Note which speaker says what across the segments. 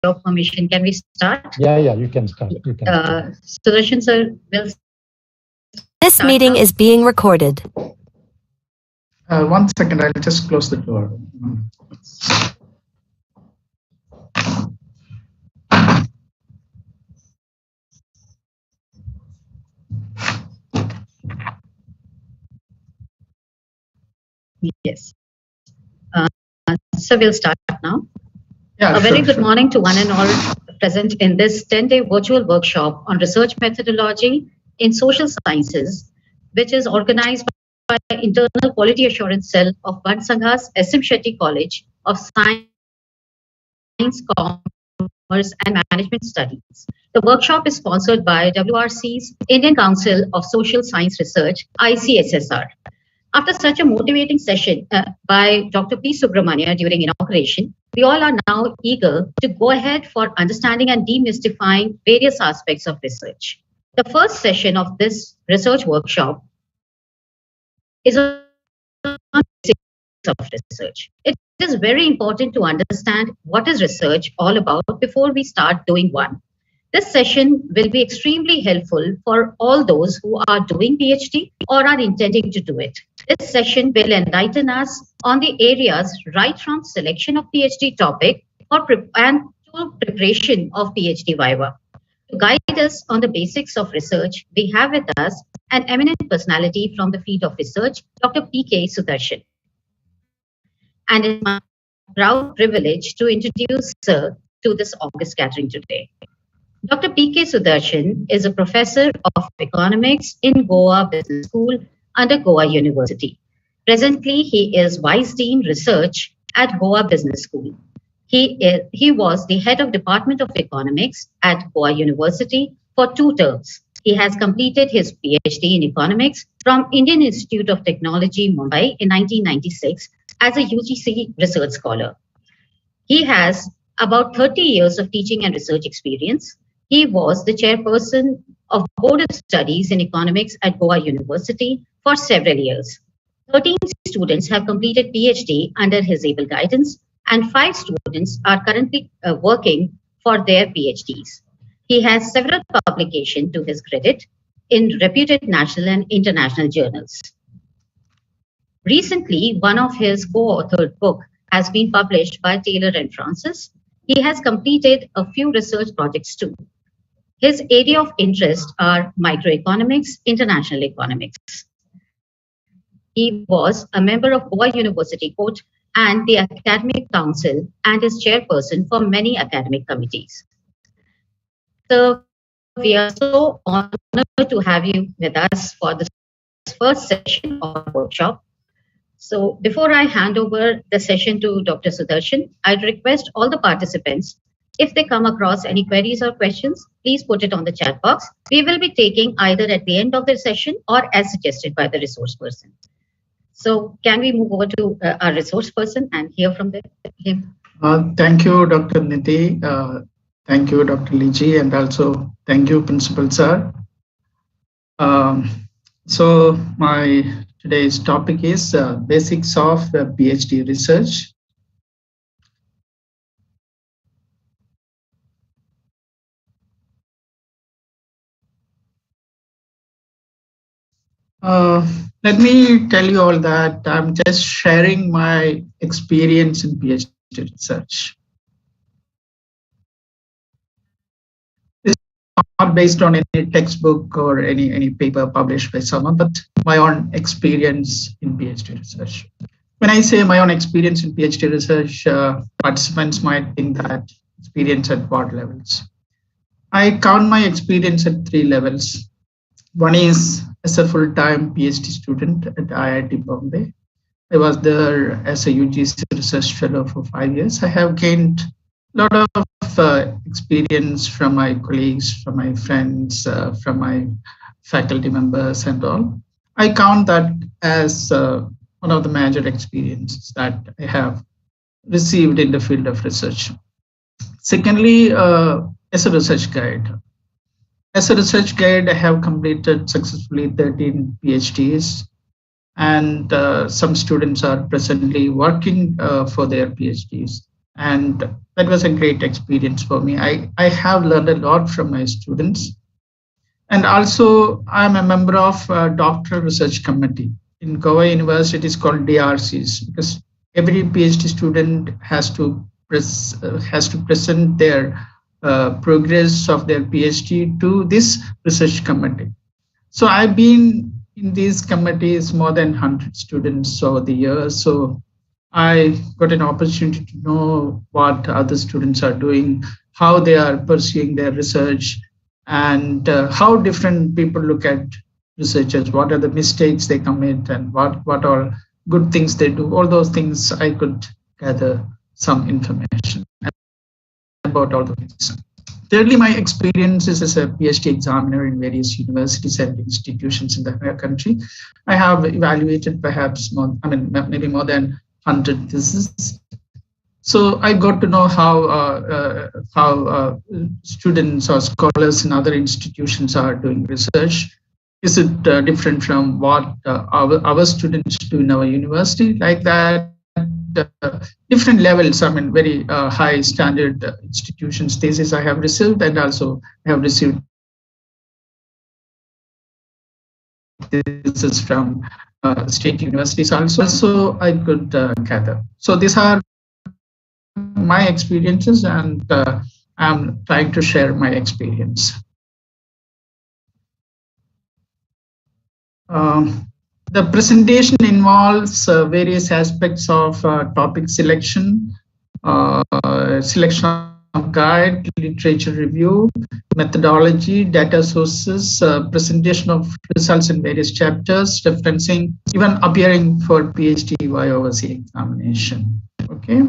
Speaker 1: your permission, can we start?
Speaker 2: Yeah, you can start.
Speaker 1: Sudarshan sir will
Speaker 3: This meeting is being recorded.
Speaker 4: 1 second, I'll just close the door.
Speaker 1: Yes. So we'll start now.
Speaker 4: Yeah,
Speaker 1: a very good morning to one and all present in this 10-day virtual workshop on research methodology in social sciences, which is organized by the Internal Quality Assurance Cell of Bansangha's S.M. Shetty College of Science, Commerce and Management Studies. The workshop is sponsored by WRC's Indian Council of Social Science Research, ICSSR. After such a motivating session by Dr. P. Subramania during inauguration, we all are now eager to go ahead for understanding and demystifying various aspects of research. The first session of this research workshop is on basics of research. It is very important to understand what is research all about before we start doing one. This session will be extremely helpful for all those who are doing PhD or are intending to do it. This session will enlighten us on the areas right from selection of PhD topic and to preparation of PhD viva. To guide us on the basics of research, we have with us an eminent personality from the field of research, Dr. P.K. Sudarshan. And it's my proud privilege to introduce Sir to this August gathering today. Dr. P.K. Sudarshan is a professor of economics in Goa Business School under Goa University. Presently, he is Vice Dean Research at Goa Business School. He was the head of Department of Economics at Goa University for 2 terms. He has completed his PhD in economics from Indian Institute of Technology, Mumbai in 1996 as a UGC research scholar. He has about 30 years of teaching and research experience. He was the chairperson of Board of Studies in Economics at Goa University for several years. 13 students have completed PhD under his able guidance, and 5 students are currently working for their PhDs. He has several publications to his credit in reputed national and international journals. Recently, one of his co-authored book has been published by Taylor and Francis. He has completed a few research projects too. His area of interest are microeconomics, international economics. He was a member of Goa University Court and the Academic Council and is chairperson for many academic committees. So we are so honored to have you with us for this first session of our workshop. So before I hand over the session to Dr. Sudarshan, I'd request all the participants, if they come across any queries or questions, please put it on the chat box. We will be taking either at the end of the session or as suggested by the resource person. So can we move over to our resource person and hear from him?
Speaker 4: Thank you, Dr. Nidhi. Thank you, Dr. Liji, and also thank you, Principal Sir. So my today's topic is basics of PhD research. Let me tell you all that I'm just sharing my experience in PhD research. It's not based on any textbook or any paper published by someone, but my own experience in PhD research. When I say my own experience in PhD research, participants might think that experience at what levels. I count my experience at 3 levels. One is as a full-time PhD student at IIT Bombay. I was there as a UGC research fellow for 5 years. I have gained a lot of experience from my colleagues, from my friends, from my faculty members and all. I count that as one of the major experiences that I have received in the field of research. Secondly, as a research guide. As a research guide, I have completed successfully 13 PhDs, and some students are presently working for their PhDs. And that was a great experience for me. I have learned a lot from my students. And also, I'm a member of a doctoral research committee. In Goa University, it is called DRCs, because every PhD student has to present their progress of their PhD to this research committee. So I've been in these committees more than 100 students over the years. So I got an opportunity to know what other students are doing, how they are pursuing their research, and how different people look at researchers, what are the mistakes they commit, and what are good things they do. All those things I could gather some information about all the things. Thirdly, my experiences as a PhD examiner in various universities and institutions in the country. I have evaluated perhaps maybe more than 100 theses. So I got to know how students or scholars in other institutions are doing research. Is it different from what our students do in our university? Like that, different levels. Very high standard institutions thesis I have received, and also I have received thesis from state universities also I could gather. So these are my experiences, and I'm trying to share my experience. The presentation involves various aspects of topic selection, selection of guide, literature review, methodology, data sources, presentation of results in various chapters, referencing, even appearing for PhD via overseas examination. Okay.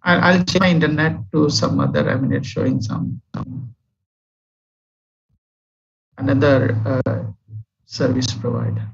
Speaker 4: I'll check my internet to some other, it's showing some another service provider.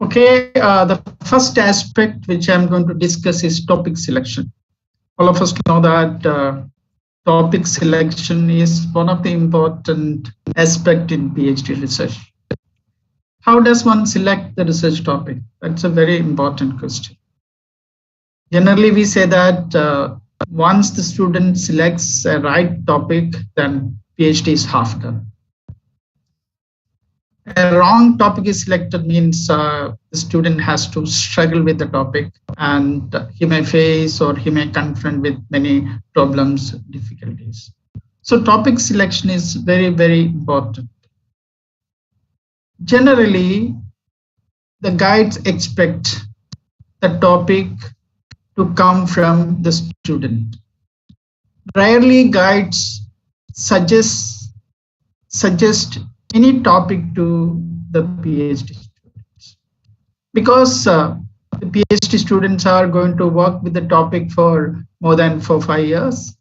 Speaker 4: Okay, the first aspect which I'm going to discuss is topic selection. All of us know that topic selection is one of the important aspects in PhD research. How does one select the research topic? That's a very important question. Generally, we say that once the student selects a right topic, then PhD is half done. A wrong topic is selected means the student has to struggle with the topic, and he may face or he may confront with many problems, difficulties. So topic selection is very, very important. Generally, the guides expect the topic to come from the student. Rarely guides suggest any topic to the PhD students, because the PhD students are going to work with the topic for more than 4-5 years.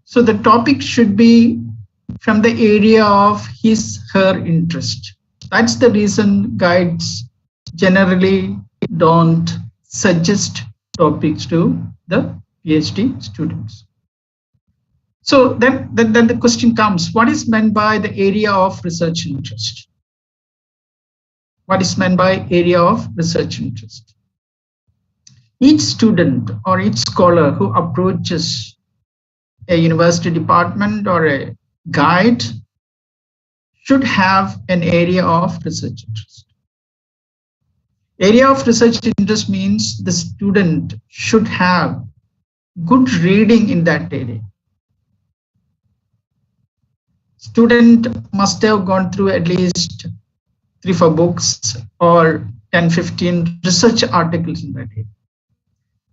Speaker 4: So the topic should be from the area of her interest. That's the reason guides generally don't suggest topics to the PhD students. So then the question comes, what is meant by the area of research interest? What is meant by area of research interest? Each student or each scholar who approaches a university department or a guide should have an area of research interest. Area of research interest means the student should have good reading in that area. Student must have gone through at least 3-4 books or 10-15 research articles in that area.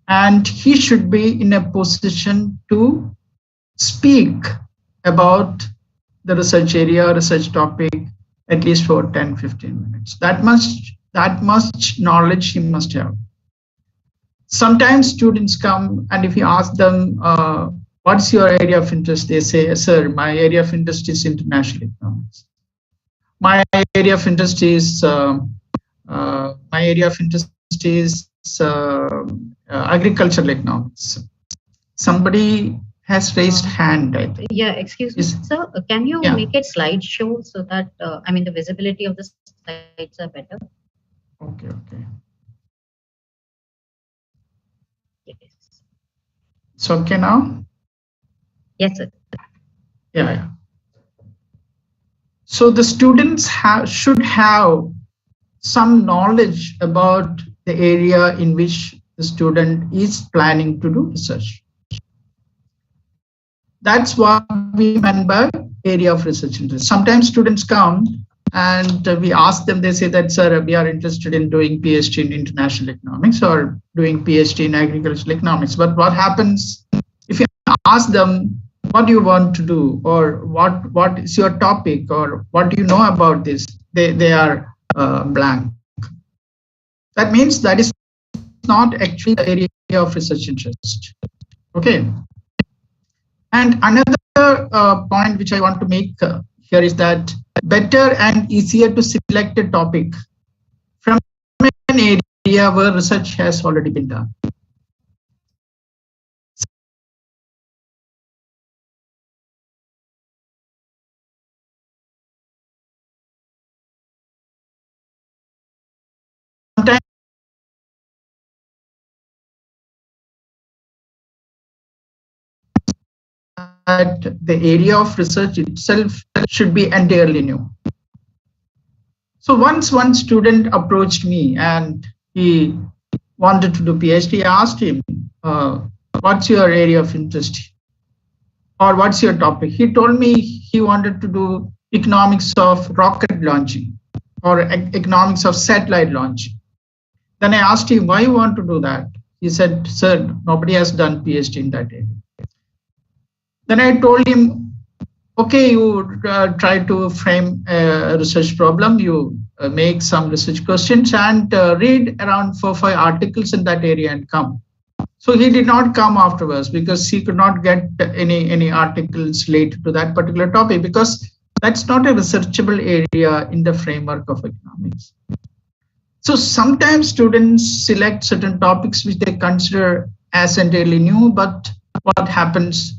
Speaker 4: And he should be in a position to speak about the research area, research topic, at least for 10-15 minutes. That much knowledge he must have. Sometimes students come, and if you ask them, what's your area of interest? They say, sir, my area of interest is international economics. my area of interest is agricultural economics. Somebody has raised hand. I think.
Speaker 1: Yeah, excuse me, sir. Can you make it slideshow so that I mean the visibility of the slides are better?
Speaker 4: Okay.
Speaker 1: Yes.
Speaker 4: It's okay now?
Speaker 1: Yes, sir.
Speaker 4: Yeah. So the students should have some knowledge about the area in which the student is planning to do research. That's what we meant by area of research interest. Sometimes students come and we ask them, they say that, sir, we are interested in doing PhD in international economics or doing PhD in agricultural economics. But what happens if you ask them, what do you want to do, or what is your topic, or what do you know about this? They are blank. That means that is not actually the area of research interest. Okay. And another point which I want to make here is that better and easier to select a topic from an area where research has already been done. Sometimes that the area of research itself should be entirely new. So once one student approached me and he wanted to do PhD, I asked him, what's your area of interest? Or what's your topic? He told me he wanted to do economics of rocket launching or economics of satellite launching. Then I asked him, why you want to do that? He said, sir, nobody has done PhD in that area. Then I told him, okay, you try to frame a research problem, you make some research questions and read around 4 or 5 articles in that area and come. So he did not come afterwards because he could not get any articles related to that particular topic, because that's not a researchable area in the framework of economics. So sometimes students select certain topics which they consider as entirely new, but what happens,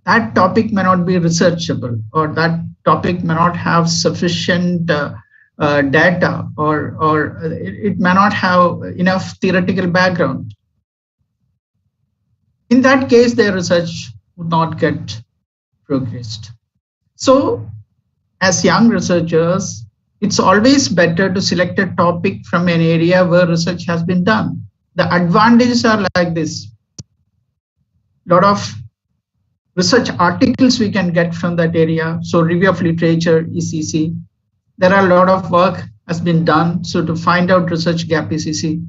Speaker 4: that topic may not be researchable, or that topic may not have sufficient data, or it may not have enough theoretical background. In that case, their research would not get progressed. So as young researchers, it's always better to select a topic from an area where research has been done. The advantages are like this. A lot of research articles we can get from that area. So review of literature is easy. There are a lot of work has been done. So to find out research gap is easy.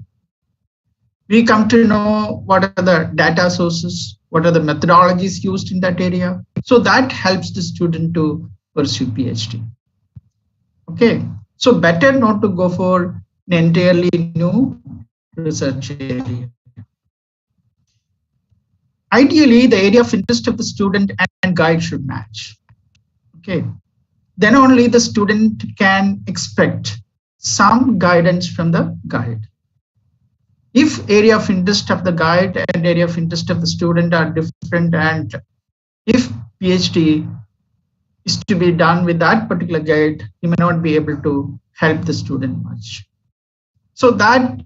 Speaker 4: We come to know what are the data sources, what are the methodologies used in that area. So that helps the student to pursue PhD. Okay, so better not to go for an entirely new research area. Ideally, the area of interest of the student and guide should match. Okay, then only the student can expect some guidance from the guide. If area of interest of the guide and area of interest of the student are different, and if PhD is to be done with that particular guide, you may not be able to help the student much. So that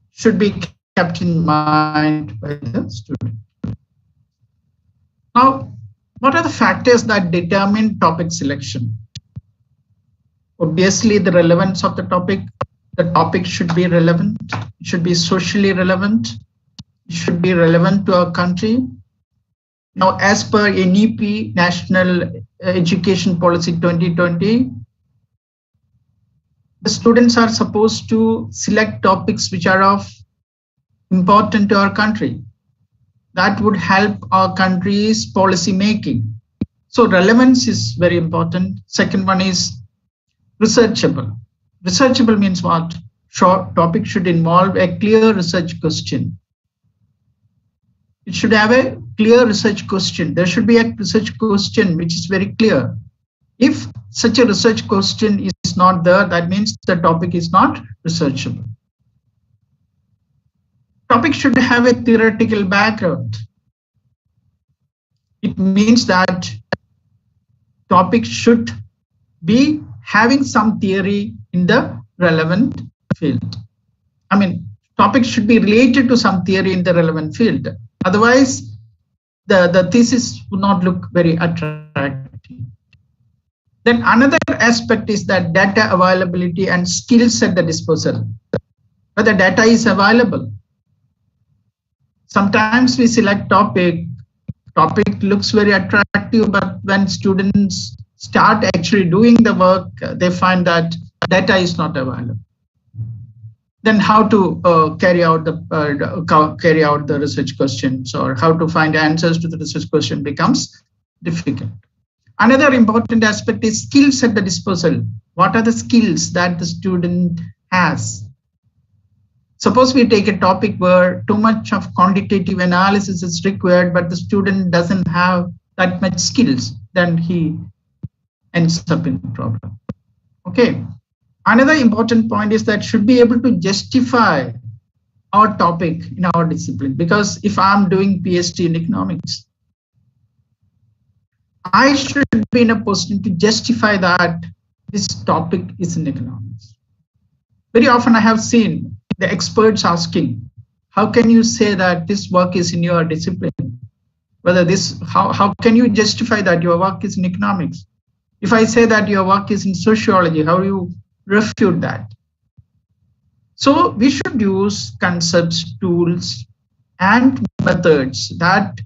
Speaker 4: should be kept in mind by the student. Now, what are the factors that determine topic selection? Obviously, the relevance of the topic. The topic should be relevant. It should be socially relevant. It should be relevant to our country. Now, as per NEP, National Education Policy 2020, the students are supposed to select topics which are of important to our country. That would help our country's policy making. So relevance is very important. Second one is researchable. Researchable means what? Short topic should involve a clear research question. It should have a clear research question. There should be a research question which is very clear. If such a research question is not there, that means the topic is not researchable. Topic should have a theoretical background. It means that topic should be having some theory in the relevant field. I mean, topic should be related to some theory in the relevant field. Otherwise, the thesis would not look very attractive. Then another aspect is that data availability and skills at the disposal. Whether data is available. Sometimes we select topic looks very attractive, but when students start actually doing the work, they find that data is not available. Then how to carry out the research questions, or how to find answers to the research question becomes difficult. Another important aspect is skills at the disposal. What are the skills that the student has? Suppose we take a topic where too much of quantitative analysis is required, but the student doesn't have that much skills, then he ends up in a problem. Okay. Another important point is that should be able to justify our topic in our discipline, because if I'm doing PhD in economics, I should be in a position to justify that this topic is in economics. Very often I have seen the experts asking, how can you say that this work is in your discipline? Whether how can you justify that your work is in economics? If I say that your work is in sociology, how do you refute that? So we should use concepts, tools, and methods that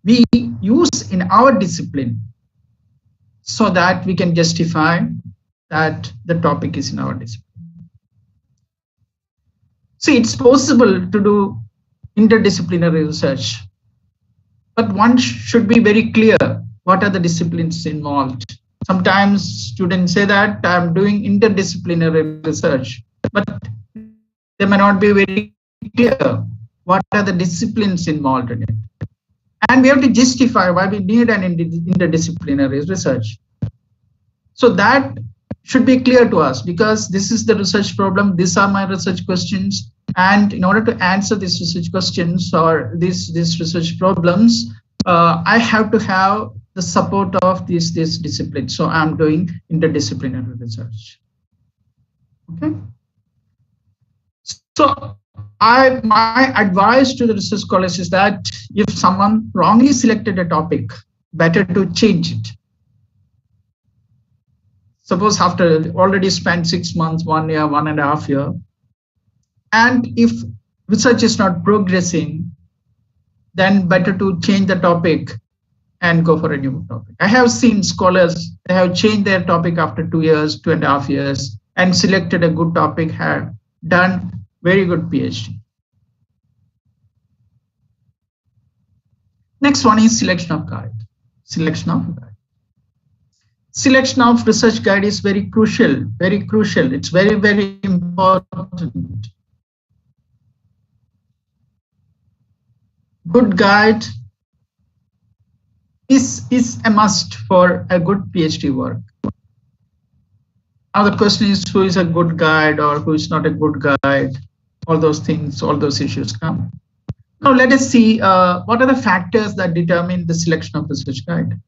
Speaker 4: we use in our discipline so that we can justify that the topic is in our discipline. See, it's possible to do interdisciplinary research, but one should be very clear what are the disciplines involved. Sometimes students say that I'm doing interdisciplinary research, but they may not be very clear what are the disciplines involved in it. And we have to justify why we need an interdisciplinary research. So that should be clear to us, because this is the research problem, these are my research questions, and in order to answer these research questions or these research problems, I have to have the support of this discipline. So I'm doing interdisciplinary research. Okay. So my advice to the research scholars is that if someone wrongly selected a topic, better to change it. Suppose after already spent 6 months, 1 year, 1.5 years, and if research is not progressing, then better to change the topic and go for a new topic. I have seen scholars, they have changed their topic after 2 years, 2.5 years, and selected a good topic, have done very good PhD. Next one is selection of guide. Selection of guide. Selection of research guide is very crucial, very crucial. It's very, very important. Good guide is a must for a good PhD work. Now the question is, who is a good guide or who is not a good guide? All those things, all those issues come. Now let us see what are the factors that determine the selection of research guide.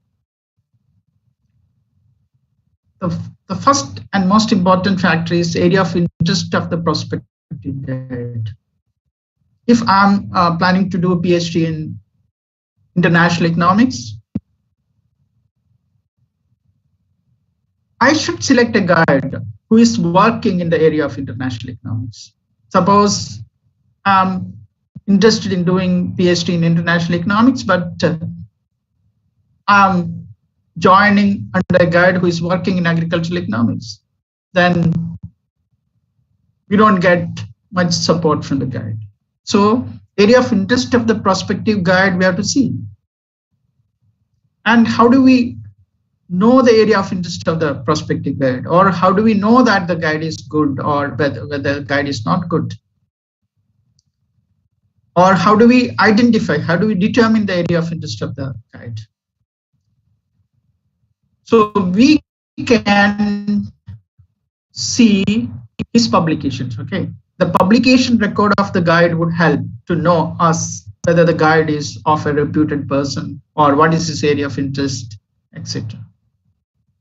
Speaker 4: The first and most important factor is area of interest of the prospective guide. If I'm planning to do a PhD in international economics, I should select a guide who is working in the area of international economics. Suppose I'm interested in doing PhD in international economics, but I'm joining under a guide who is working in agricultural economics. Then we don't get much support from the guide. So area of interest of the prospective guide we have to see. And how do we know the area of interest of the prospective guide, or how do we know that the guide is good or whether the guide is not good? Or how do we identify, how do we determine the area of interest of the guide? So we can see his publications. Okay, the publication record of the guide would help to know us whether the guide is of a reputed person or what is his area of interest, etc.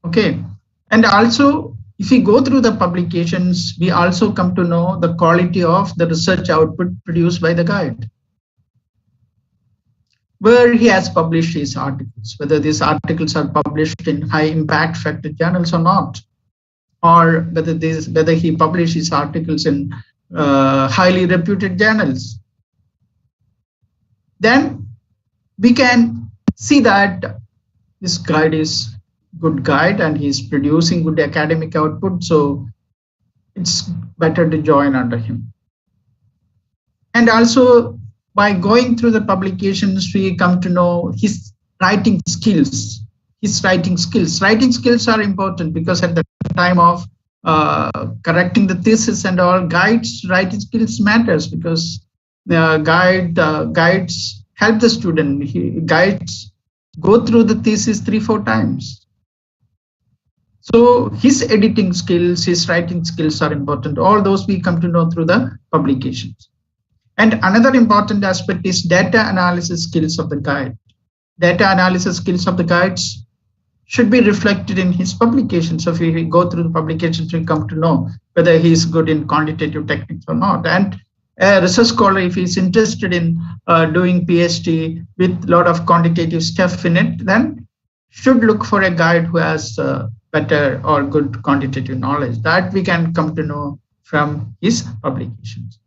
Speaker 4: Okay, and also if we go through the publications, we also come to know the quality of the research output produced by the guide, where he has published his articles, whether these articles are published in high impact factor journals or not, or whether he publishes articles in highly reputed journals. Then we can see that this guide is good guide and he's producing good academic output, so it's better to join under him. And also by going through the publications, we come to know his writing skills. Writing skills are important because at the time of correcting the thesis and all, guides writing skills matters because guides help the student. Guides go through the thesis 3-4 times. So his editing skills, his writing skills are important. All those we come to know through the publications. And another important aspect is data analysis skills of the guide. Data analysis skills of the guides should be reflected in his publications. So if we go through the publications, we come to know whether he is good in quantitative techniques or not. And a research scholar, if he's interested in doing PhD with a lot of quantitative stuff in it, then should look for a guide who has better or good quantitative knowledge. That we can come to know from his publications.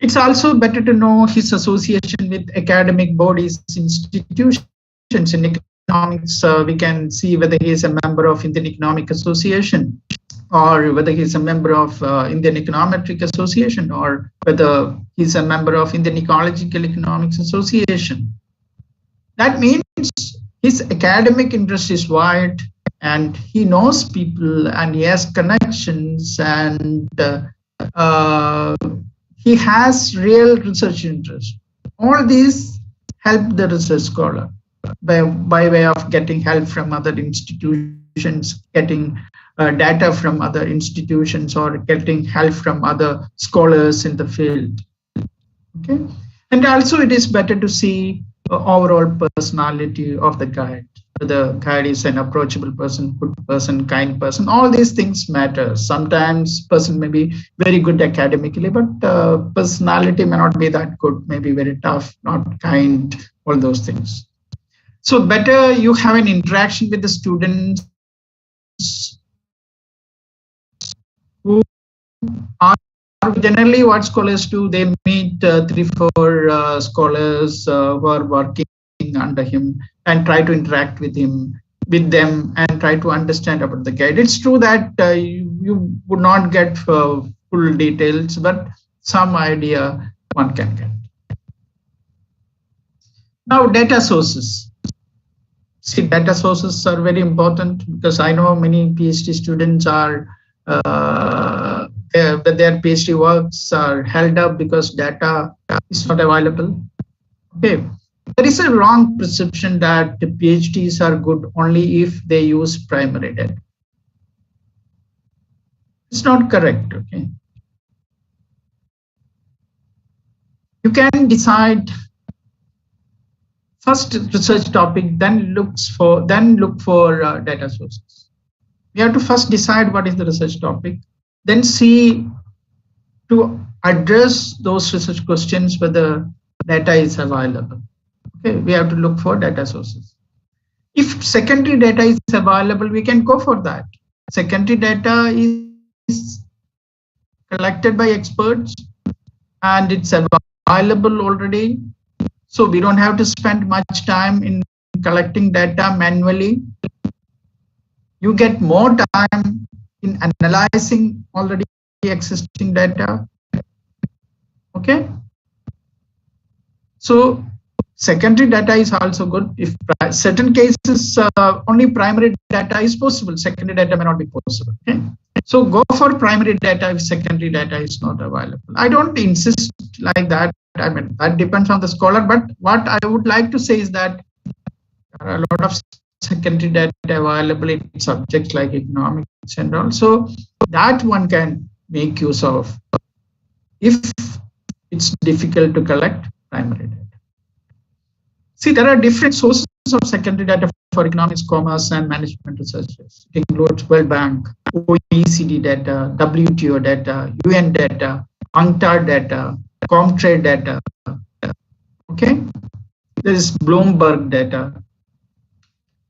Speaker 4: It's also better to know his association with academic bodies, institutions. In economics, we can see whether he is a member of Indian Economic Association, or whether he is a member of Indian Econometric Association, or whether he's a member of Indian Ecological Economics Association. That means his academic interest is wide and he knows people and he has connections and he has real research interest. All these help the research scholar by way of getting help from other institutions, getting data from other institutions, or getting help from other scholars in the field. Okay, and also it is better to see overall personality of the guide. The guide is an approachable person, good person, kind person. All these things matter. Sometimes person may be very good academically, but personality may not be that good, maybe very tough, not kind, all those things. So better you have an interaction with the students who are generally what scholars do. They meet 3-4 scholars who are working under him and try to interact with them and try to understand about the guide. It's true that you would not get full details, but some idea one can get. Now, data sources. See, data sources are very important because I know many PhD students are their PhD works are held up because data is not available. Okay. There is a wrong perception that the PhDs are good only if they use primary data. It's not correct. Okay. You can decide first research topic, then look for data sources. We have to first decide what is the research topic, then see to address those research questions whether data is available. Okay, we have to look for data sources. If secondary data is available, we can go for that. Secondary data is collected by experts and it's available already. So we don't have to spend much time in collecting data manually. You get more time in analyzing already existing data. Okay. So secondary data is also good. If certain cases only primary data is possible, secondary data may not be possible. Okay? So go for primary data if secondary data is not available. I don't insist like that. I mean, that depends on the scholar. But what I would like to say is that there are a lot of secondary data available in subjects like economics and all. So that one can make use of if it's difficult to collect primary data. See, there are different sources of secondary data for economics, commerce, and management researchers. It includes World Bank, OECD data, WTO data, UN data, UNCTAD data, Comtrade data. Okay, there is Bloomberg data.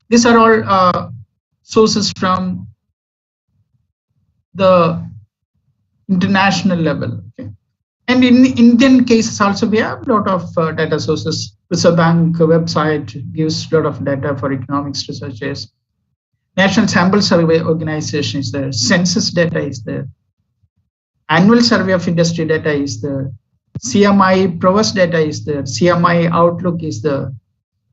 Speaker 4: These are all sources from the international level. Okay, and in Indian cases also we have a lot of data sources. Reserve Bank website gives a lot of data for economics researchers. National Sample Survey Organization is there. Census data is there. Annual Survey of Industry data is there. CMI Provost data is there. CMI Outlook is there.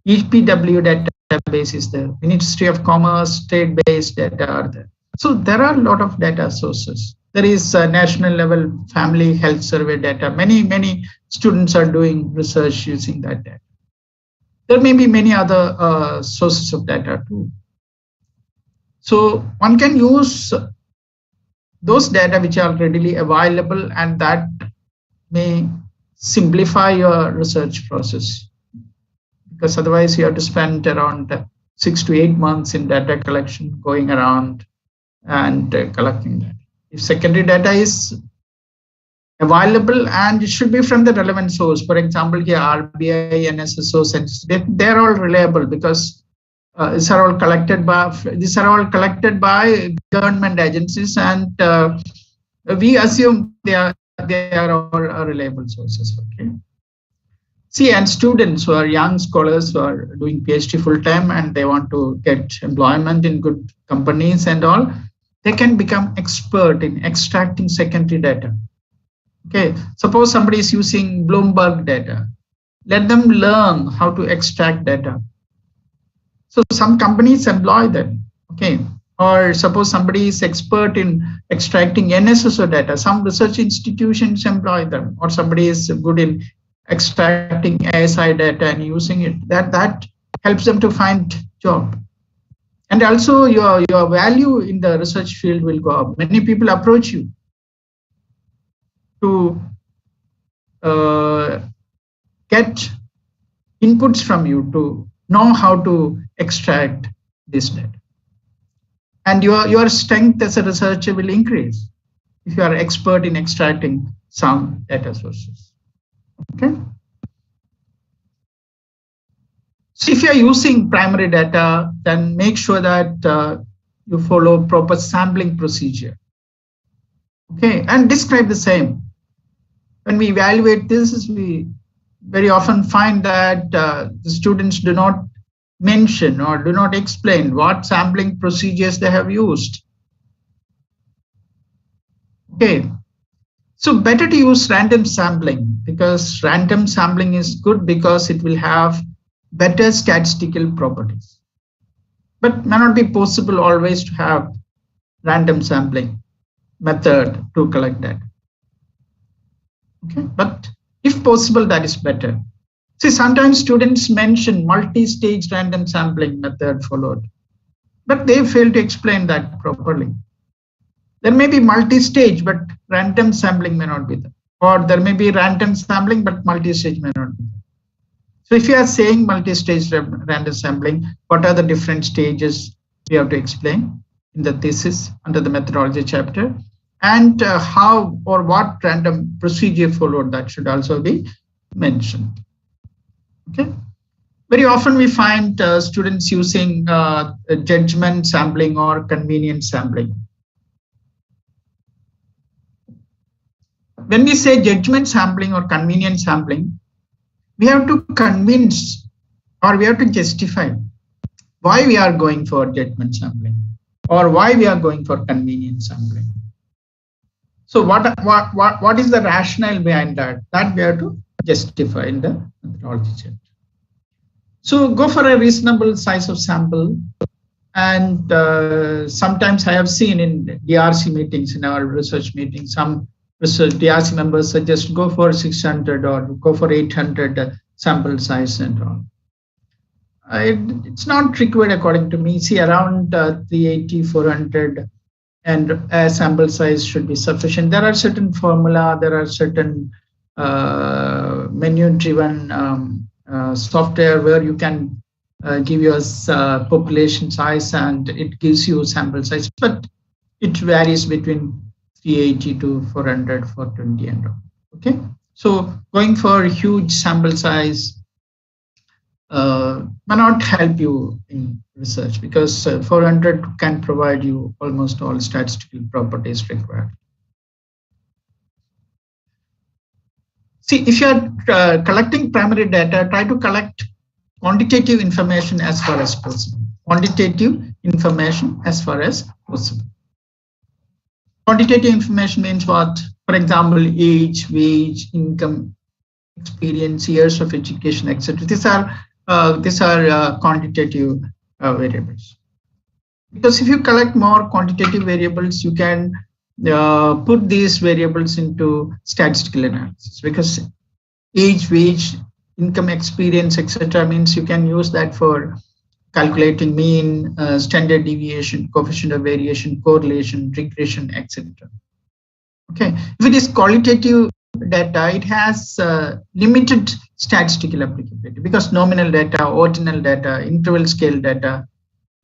Speaker 4: EPW database is there. Ministry of Commerce trade-based data are there. So there are a lot of data sources. There is national level family health survey data. Many students are doing research using that data. There may be many other sources of data too. So one can use those data which are readily available, and that may simplify your research process, because otherwise you have to spend around 6 to 8 months in data collection, going around and collecting that. If secondary data is available, and it should be from the relevant source, for example, here RBI, NSSO, Census, they're all reliable because these are all collected by government agencies, and we assume they are all reliable sources. Okay. See, and students who are young scholars who are doing PhD full time and they want to get employment in good companies and all, they can become expert in extracting secondary data. Okay, suppose somebody is using Bloomberg data, let them learn how to extract data. So some companies employ them. Okay, or suppose somebody is expert in extracting NSSO data, some research institutions employ them, or somebody is good in extracting ASI data and using it. That helps them to find job. And also your value in the research field will go up. Many people approach you to get inputs from you to know how to extract this data. And your strength as a researcher will increase if you are expert in extracting some data sources. Okay. So if you are using primary data, then make sure that you follow proper sampling procedure. Okay, and describe the same. When we evaluate this, we very often find that the students do not mention or do not explain what sampling procedures they have used. Okay, so better to use random sampling, because random sampling is good because it will have better statistical properties. But may not be possible always to have random sampling method to collect data. Okay, but if possible, that is better. See, sometimes students mention multi-stage random sampling method followed, but they fail to explain that properly. There may be multi-stage, but random sampling may not be there. Or there may be random sampling, but multi-stage may not be there. So if you are saying multi-stage random sampling, what are the different stages we have to explain in the thesis under the methodology chapter, and how or what random procedure followed, that should also be mentioned. Okay. Very often we find students using judgment sampling or convenience sampling. When we say judgment sampling or convenience sampling, we have to convince or we have to justify why we are going for judgment sampling or why we are going for convenience sampling. So what is the rationale behind that? That we have to justify in the methodology chapter. So go for a reasonable size of sample, and sometimes I have seen in DRC meetings, in our research meetings, some research DRC members suggest go for 600 or go for 800 sample size and all. It's not required according to me. See, around 380, 400, and a sample size should be sufficient. There are certain formula, there are certain menu-driven software where you can give your population size and it gives you sample size, but it varies between 380 to 400, 420 and all. Okay, so going for a huge sample size may not help you in research, because 400 can provide you almost all statistical properties required. See, if you are collecting primary data, try to collect quantitative information as far as possible. Quantitative information as far as possible. Quantitative information means what? For example, age, wage, income, experience, years of education, etc. These are quantitative variables. Because if you collect more quantitative variables, you can put these variables into statistical analysis, because age, wage, income, experience, etc. means you can use that for calculating mean, standard deviation, coefficient of variation, correlation, regression, etc. Okay, if it is qualitative data, it has limited statistical applicability, because nominal data, ordinal data, interval scale data,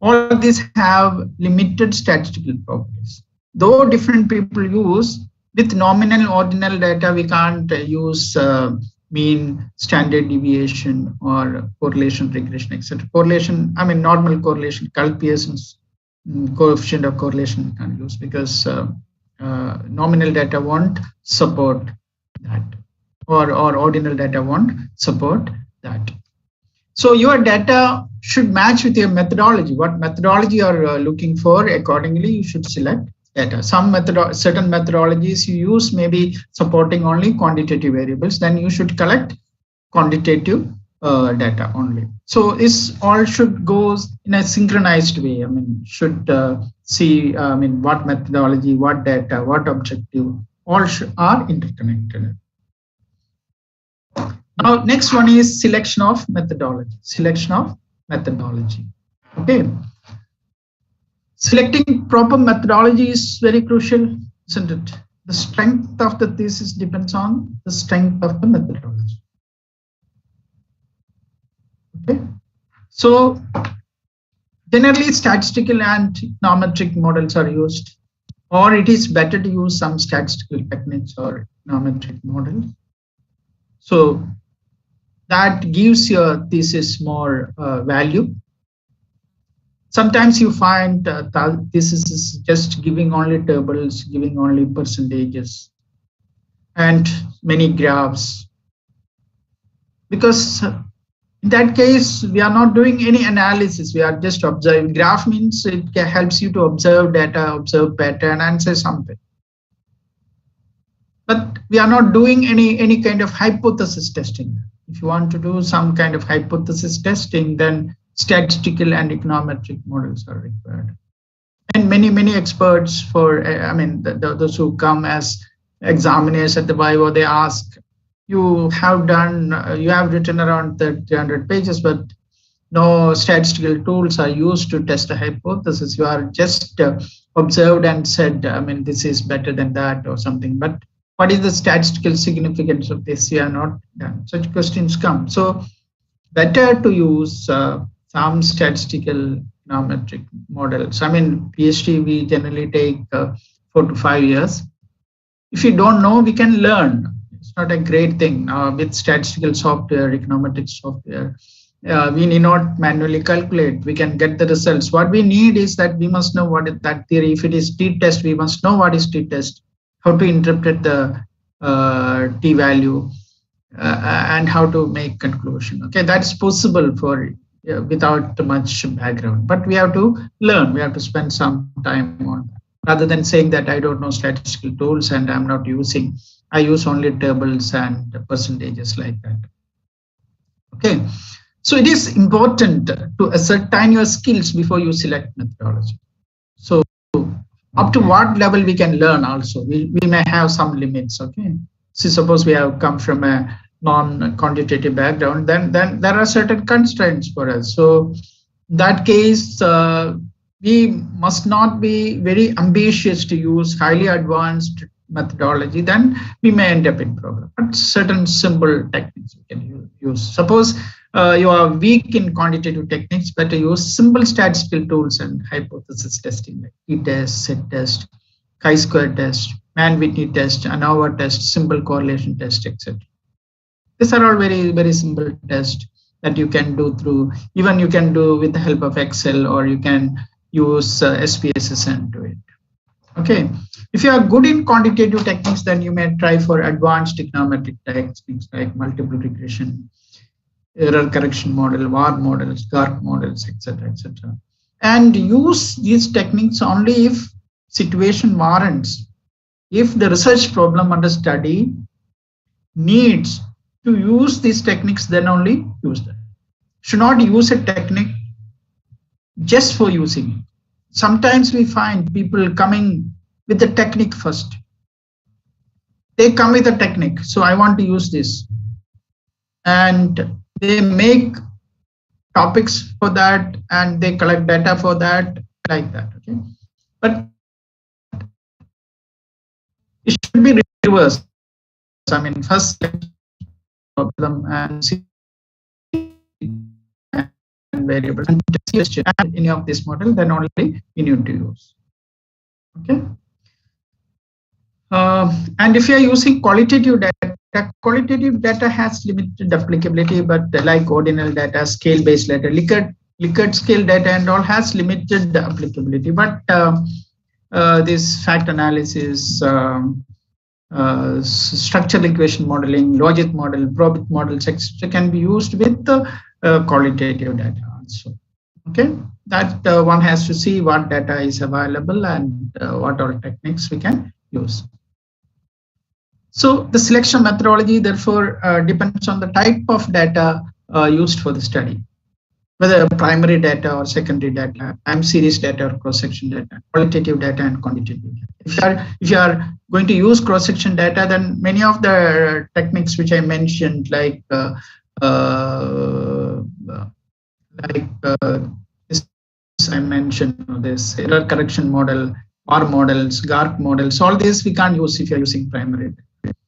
Speaker 4: all of these have limited statistical properties. Though different people use, with nominal ordinal data, we can't use mean, standard deviation, or correlation, regression, etc. Correlation, I mean normal correlation, Pearson's coefficient of correlation we can't use, because nominal data won't support that, or ordinal data won't support that. So your data should match with your methodology. What methodology you are looking for, accordingly you should select data. Certain methodologies you use may be supporting only quantitative variables, then you should collect quantitative data only. So this all should go in a synchronized way. I mean, should see what methodology, what data, what objective, all are interconnected. Now, next one is selection of methodology. Selection of methodology. Okay. Selecting proper methodology is very crucial, isn't it? The strength of the thesis depends on the strength of the methodology. Okay. So generally statistical and econometric models are used, or it is better to use some statistical techniques or econometric models. So that gives your thesis more value. Sometimes you find this is just giving only tables, giving only percentages and many graphs. Because in that case, we are not doing any analysis. We are just observing. Graph means it helps you to observe data, observe pattern, and say something. But we are not doing any kind of hypothesis testing. If you want to do some kind of hypothesis testing, then statistical and econometric models are required. And many experts, for those who come as examiners at the Viva, they ask, you have written around 300 pages, but no statistical tools are used to test a hypothesis. You are just observed and said, this is better than that or something. But what is the statistical significance of this? You are not done. Such questions come. So better to use some statistical econometric models. PhD, we generally take 4 to 5 years. If you don't know, we can learn. It's not a great thing. With statistical software, econometric software, we need not manually calculate. We can get the results. What we need is that we must know what is that theory. If it is t-test, we must know what is t-test, how to interpret the t-value, and how to make conclusion. Okay, that's possible for without much background, but we have to learn. We have to spend some time on that, rather than saying that I don't know statistical tools and I'm not using. I use only tables and percentages like that. Okay, so it is important to ascertain your skills before you select methodology. So up to what level we can learn also. We may have some limits. Okay, so suppose we have come from a non-quantitative background, then there are certain constraints for us. So in that case, we must not be very ambitious to use highly advanced methodology. Then we may end up in problem. But certain simple techniques we can use. Suppose you are weak in quantitative techniques, better use simple statistical tools and hypothesis testing like t-test, set-test, chi-square test, Mann-Whitney test, ANOVA test, simple correlation test, etc. These are all very, very simple tests that you can do through, even you can do with the help of Excel, or you can use SPSS and do it. Okay. If you are good in quantitative techniques, then you may try for advanced trigonometric techniques like multiple regression, error correction model, VAR models, GARC models, etc., etc. And use these techniques only if situation warrants. If the research problem under study needs to use these techniques, then only use them. Should not use a technique just for using it. Sometimes we find people coming with the technique first. They come with a technique. So I want to use this. And they make topics for that and they collect data for that, like that. Okay. But it should be reversed. I mean, first problem and see variables and any of this model, then only you need to use. Okay. And if you are using qualitative data has limited applicability, but like ordinal data, scale-based data, Likert scale data and all has limited applicability. But this fact analysis, structural equation modeling, logic model, probit models, etc., can be used with qualitative data also. Okay, that one has to see what data is available and what all techniques we can use. So the selection methodology, therefore, depends on the type of data used for the study, whether primary data or secondary data, time series data or cross-section data, qualitative data and quantitative data. If you are going to use cross-section data, then many of the techniques which I mentioned, like this I mentioned, this error correction model, VAR models, GARC models, all these we can't use if you're using primary data.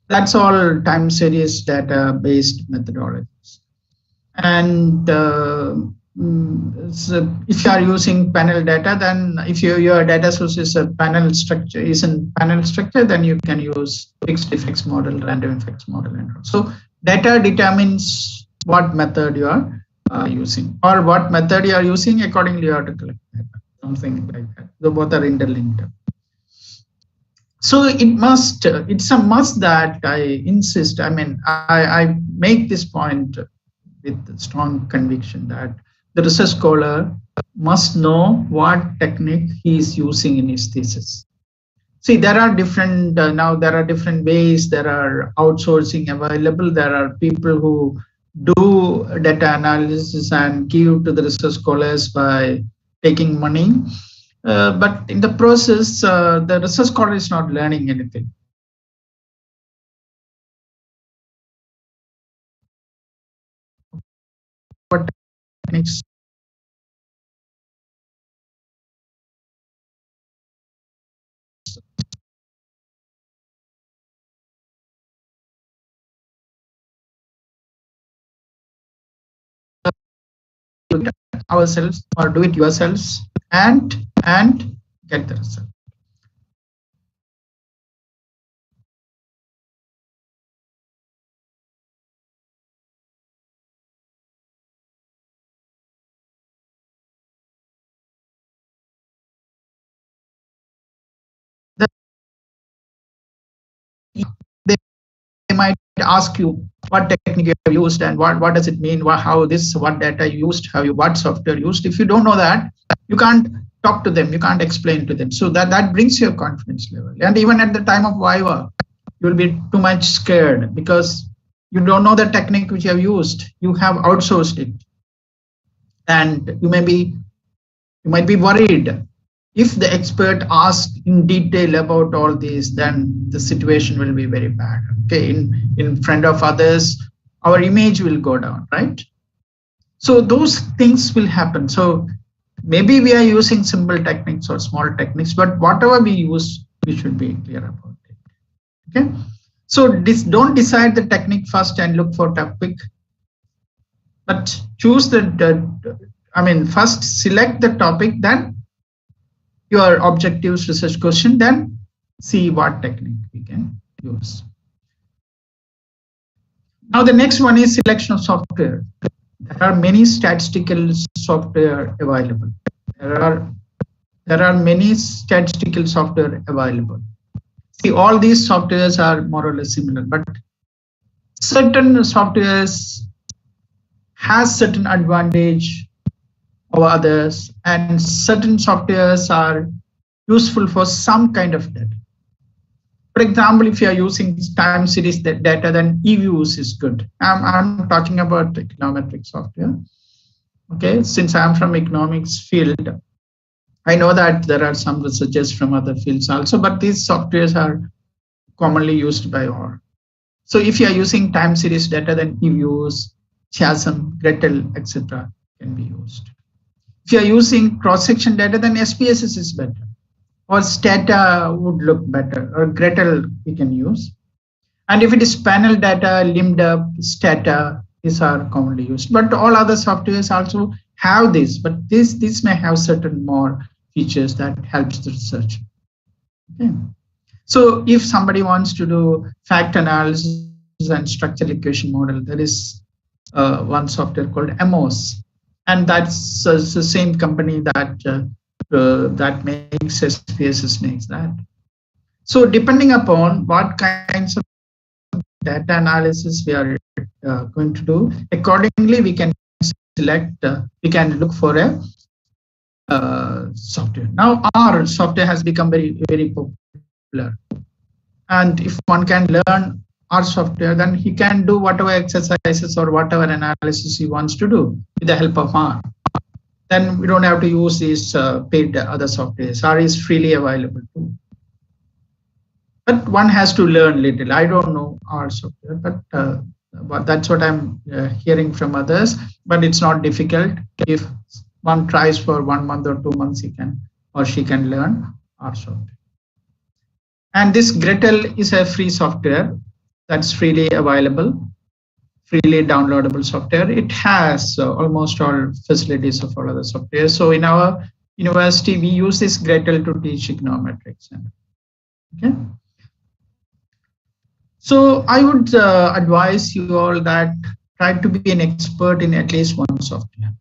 Speaker 4: That's all time series data based methodologies. And so if you are using panel data, then if your data source is a panel structure, then you can use fixed effects model, random effects model, and all. So data determines what method you are using, or what method you are using. Accordingly, you have to collect data, something like that. So both are interlinked. So it's a must that I insist. I mean, I make this point with strong conviction that the research scholar must know what technique he is using in his thesis. See, there are different, now there are different ways, there are outsourcing available, there are people who do data analysis and give to the research scholars by taking money. But in the process, the research scholar is not learning anything. What techniques ourselves or do it yourselves and get the result. They might ask you what technique you have used and what does it mean, what data you used, what software used. If you don't know that, you can't talk to them, you can't explain to them. So that brings your confidence level. And even at the time of Viva, you will be too much scared because you don't know the technique which you have used. You have outsourced it. And you might be worried. If the expert asks in detail about all these, then the situation will be very bad. Okay, in front of others, our image will go down, right? So those things will happen. So maybe we are using simple techniques or small techniques, but whatever we use, we should be clear about it. Okay. So don't decide the technique first and look for topic, but choose first select the topic, then your objectives, research question, then see what technique we can use. Now the next one is selection of software. There are many statistical software available. There are many statistical software available. See, all these softwares are more or less similar, but certain softwares has certain advantage over others, and certain softwares are useful for some kind of data. For example, if you are using time series data, then eViews is good. I'm talking about econometric software. Okay, since I'm from economics field, I know that there are some researchers from other fields also, but these softwares are commonly used by all. So if you are using time series data, then eViews, CHASM, Gretel, etc. can be used. If you are using cross-section data, then SPSS is better, or Stata would look better, or Gretel we can use. And if it is panel data, LIMDUP, Stata, these are commonly used. But all other softwares also have this, but this may have certain more features that helps the research. Okay. So if somebody wants to do fact analysis and structural equation model, there is one software called MOS, and that's the same company that that makes SPSS makes that. So depending upon what kinds of data analysis we are going to do, accordingly we can select, we can look for a software. Now R software has become very, very popular, and if one can learn R software, then he can do whatever exercises or whatever analysis he wants to do with the help of R. Then we don't have to use these paid other softwares. R is freely available too. But one has to learn little. I don't know R software, but that's what I'm hearing from others. But it's not difficult. If one tries for 1 month or 2 months, he can or she can learn R software. And this Gretel is a free software that's freely available, freely downloadable software. It has almost all facilities of all other software. So in our university, we use this Gretel to teach econometrics. Okay. So I would advise you all that try to be an expert in at least one software,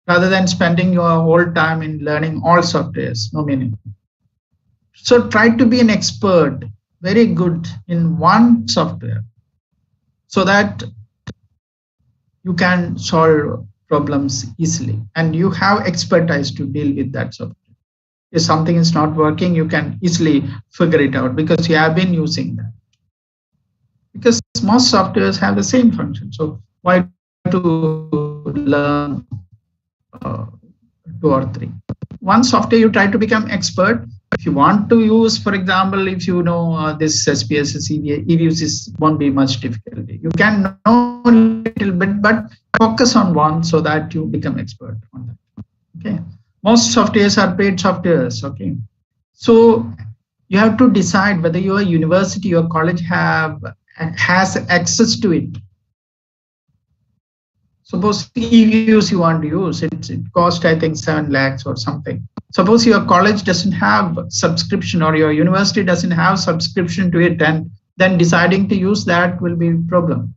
Speaker 4: rather than spending your whole time in learning all softwares. No meaning. So try to be an expert, very good in one software, so that you can solve problems easily and you have expertise to deal with that software. If something is not working, you can easily figure it out because you have been using that. Because most softwares have the same function. So why to learn 2 or 3? One software you try to become expert. If you want to use, for example, if you know this SPSS, eViews won't be much difficulty. You can know a little bit, but focus on one so that you become expert on that. Okay. Most softwares are paid softwares. Okay. So you have to decide whether your university or college has access to it. Suppose eViews you want to use, it cost I think 7 lakhs or something. Suppose your college doesn't have subscription or your university doesn't have subscription to it, and then deciding to use that will be a problem.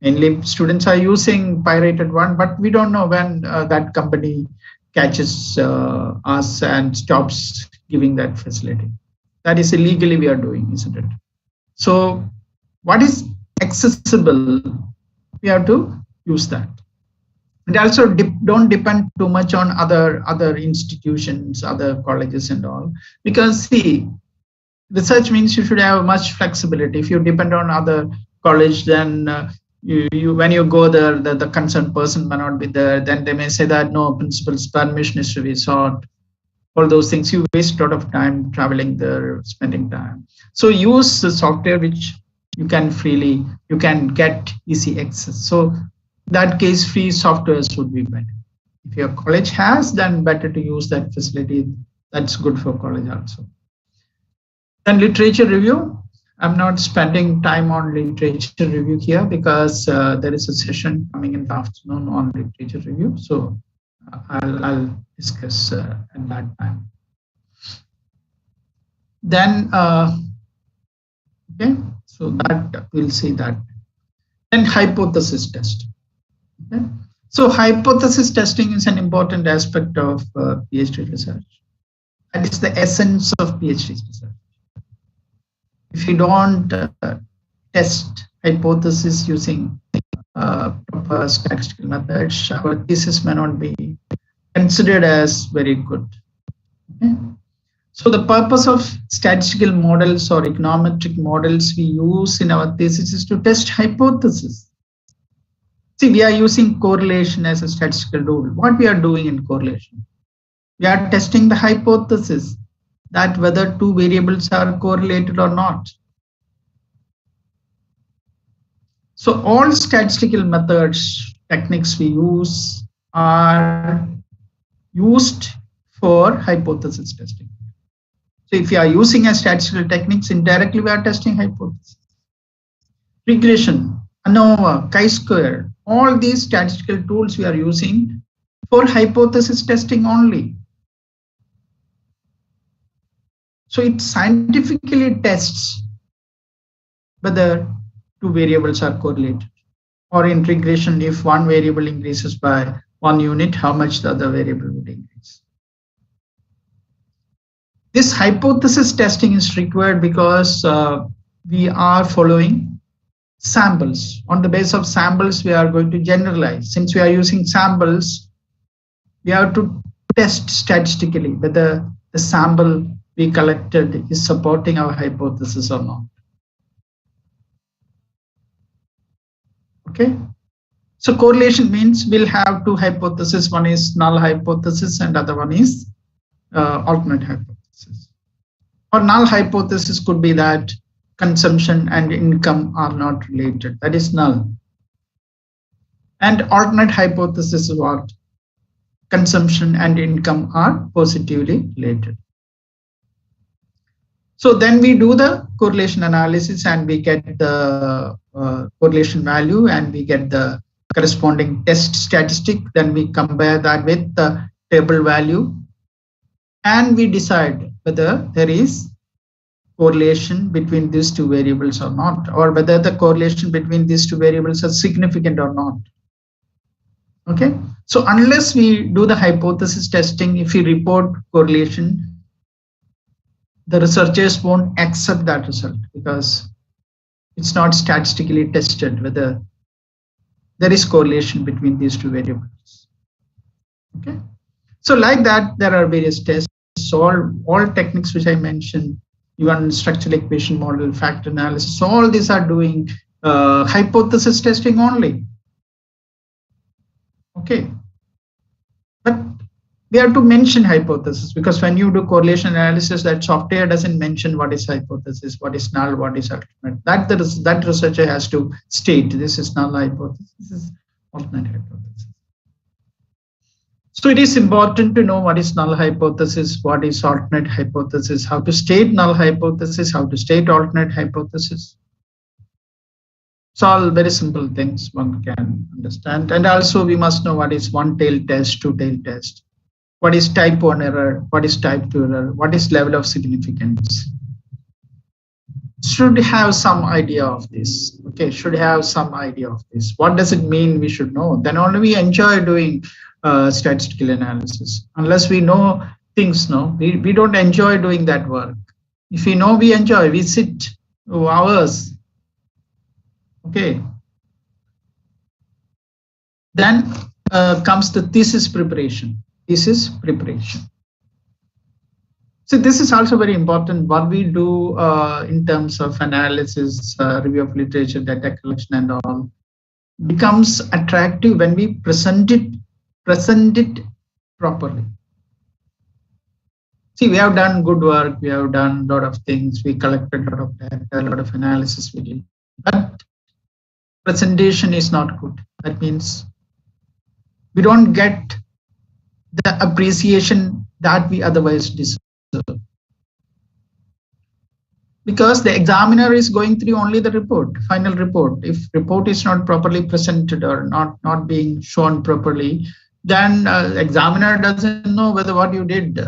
Speaker 4: Mainly students are using pirated one, but we don't know when that company catches us and stops giving that facility. That is illegally we are doing, isn't it? So what is accessible, we have to use that. And also don't depend too much on other institutions, other colleges and all, because see, research means you should have much flexibility. If you depend on other college, then when you go there, the concerned person may not be there. Then they may say that no, principal's permission is to be sought. All those things, you waste a lot of time traveling there, spending time. So use the software which you can get easy access. So in that case, free softwares would be better. If your college has, then better to use that facility. That's good for college also. Then literature review. I'm not spending time on literature review here because there is a session coming in the afternoon on literature review. So I'll discuss at that time. Then, okay, so that we'll see that. Then hypothesis testing. Okay. So hypothesis testing is an important aspect of PhD research. That is the essence of PhD research. If you don't test hypothesis using proper statistical methods, our thesis may not be considered as very good. Okay? So the purpose of statistical models or econometric models we use in our thesis is to test hypothesis. See, we are using correlation as a statistical rule. What we are doing in correlation? We are testing the hypothesis that whether two variables are correlated or not. So all statistical methods, techniques we use are used for hypothesis testing. So if you are using a statistical techniques, indirectly we are testing hypothesis. Regression, ANOVA, chi-square, all these statistical tools we are using for hypothesis testing only. So it scientifically tests whether two variables are correlated. Or in regression, if one variable increases by 1 unit, how much the other variable would increase. This hypothesis testing is required because we are following samples. On the basis of samples, we are going to generalize. Since we are using samples, we have to test statistically whether the sample we collected is supporting our hypothesis or not. Okay. So correlation means we'll have two hypotheses. One is null hypothesis and other one is alternate hypothesis. Or null hypothesis could be that consumption and income are not related. That is null. And alternate hypothesis is what? Consumption and income are positively related. So then we do the correlation analysis and we get the correlation value and we get the corresponding test statistic. Then we compare that with the table value and we decide whether there is correlation between these two variables or not, or whether the correlation between these two variables is significant or not. Okay, so unless we do the hypothesis testing, if we report correlation, the researchers won't accept that result because it's not statistically tested whether there is correlation between these two variables. Okay, so like that, there are various tests. So all techniques which I mentioned, even structural equation model, factor analysis, so all these are doing hypothesis testing only. Okay, but we have to mention hypothesis because when you do correlation analysis, that software doesn't mention what is hypothesis, what is null, what is alternate. That researcher has to state this is null hypothesis, this is alternate hypothesis. So it is important to know what is null hypothesis, what is alternate hypothesis, how to state null hypothesis, how to state alternate hypothesis. It's all very simple things one can understand. And also we must know what is one-tail test, two-tail test. What is type 1 error? What is type 2 error? What is level of significance? Should have some idea of this. Okay, should have some idea of this. What does it mean? We should know. Then only we enjoy doing statistical analysis. Unless we know things, no, we don't enjoy doing that work. If we know, we enjoy. We sit hours. Okay. Then comes the thesis preparation. Thesis preparation. So this is also very important. What we do in terms of analysis, review of literature, data collection, and all becomes attractive when we present it properly. See, we have done good work. We have done a lot of things. We collected a lot of data, a lot of analysis we did. but presentation is not good. That means we don't get the appreciation that we otherwise deserve. Because the examiner is going through only the report, final report. If report is not properly presented or not being shown properly, then examiner doesn't know whether what you did,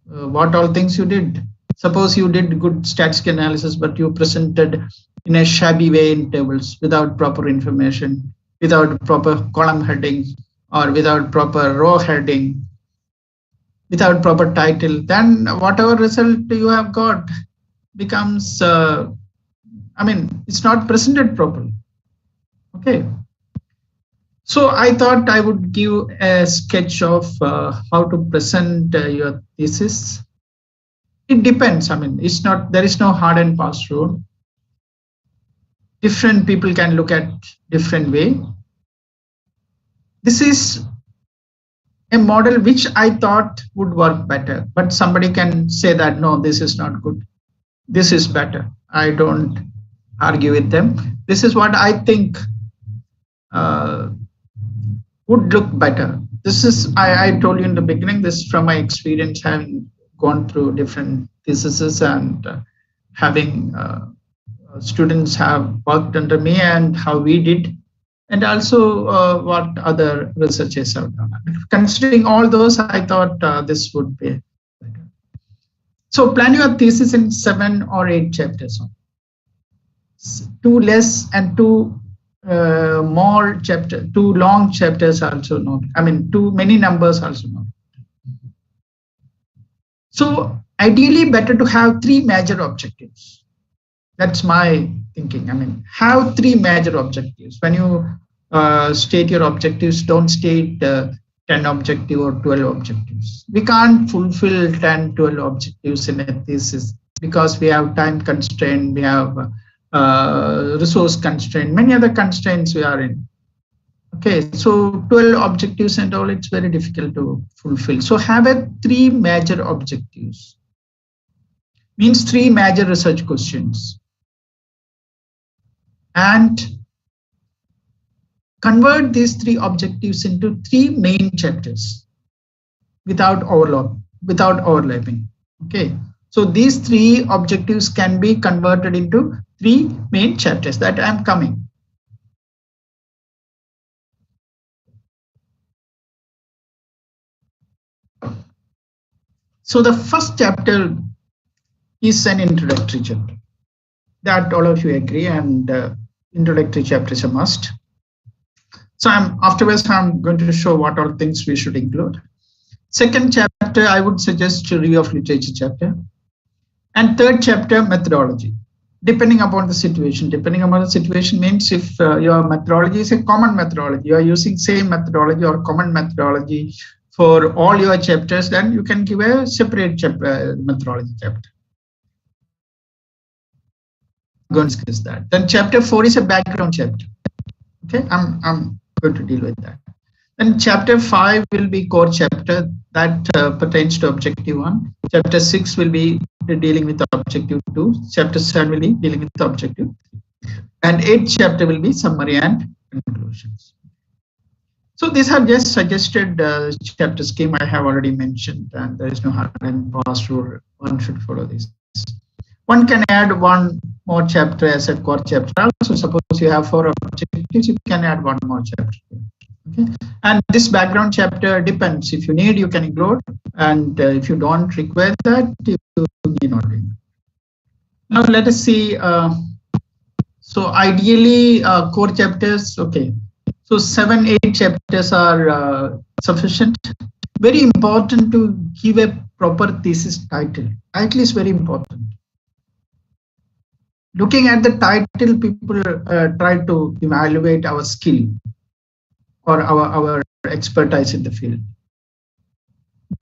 Speaker 4: what all things you did. Suppose you did good statistical analysis, but you presented in a shabby way in tables without proper information, without proper column heading, or without proper row heading, without proper title, then whatever result you have got becomes, it's not presented properly. Okay. So I thought I would give a sketch of how to present your thesis. It depends. There is no hard and fast rule. Different people can look at different way. This is a model which I thought would work better, but somebody can say that, no, this is not good. This is better. I don't argue with them. This is what I think would look better. This is, I told you in the beginning, this is from my experience having gone through different theses and having students have worked under me and how we did, and also what other researchers have done. Considering all those, I thought this would be better. So plan your thesis in 7 or 8 chapters. 2 less and 2 more chapters, 2 long chapters also not. Too many numbers also not. So ideally better to have 3 major objectives. That's my thinking. Have 3 major objectives. When you state your objectives, don't state 10 objectives or 12 objectives. We can't fulfill 10, 12 objectives in a thesis because we have time constraint, we have resource constraint, many other constraints we are in. Okay, so 12 objectives and all, it's very difficult to fulfill. So have a 3 major objectives. Means 3 major research questions. And convert these 3 objectives into 3 main chapters without overlapping. Okay, so these 3 objectives can be converted into 3 main chapters that I'm coming. So the first chapter is an introductory chapter. That all of you agree, and introductory chapter is a must. So afterwards I'm going to show what all things we should include. Second chapter, I would suggest a review of literature chapter. And third chapter, methodology. Depending upon the situation. Depending upon the situation means if your methodology is a common methodology, you are using same methodology or common methodology for all your chapters, then you can give a separate chapter, methodology chapter. I'm going to discuss that. Then chapter 4 is a background chapter. Okay, I'm going to deal with that. Then chapter 5 will be core chapter that pertains to objective 1. Chapter 6 will be dealing with objective 2. Chapter 7 will be dealing with objective 3. And 8th chapter will be summary and conclusions. So these are just suggested chapter scheme I have already mentioned, and there is no hard and fast rule. One should follow this. One can add 1 more chapter as a core chapter. Also, suppose you have 4 objectives, you can add 1 more chapter. Okay, and this background chapter depends. If you need, you can include, and if you don't require that, you need not include. Now let us see. So ideally, core chapters. Okay, so 7, 8 chapters are sufficient. Very important to give a proper thesis title. Title is very important. Looking at the title, people try to evaluate our skill or our expertise in the field.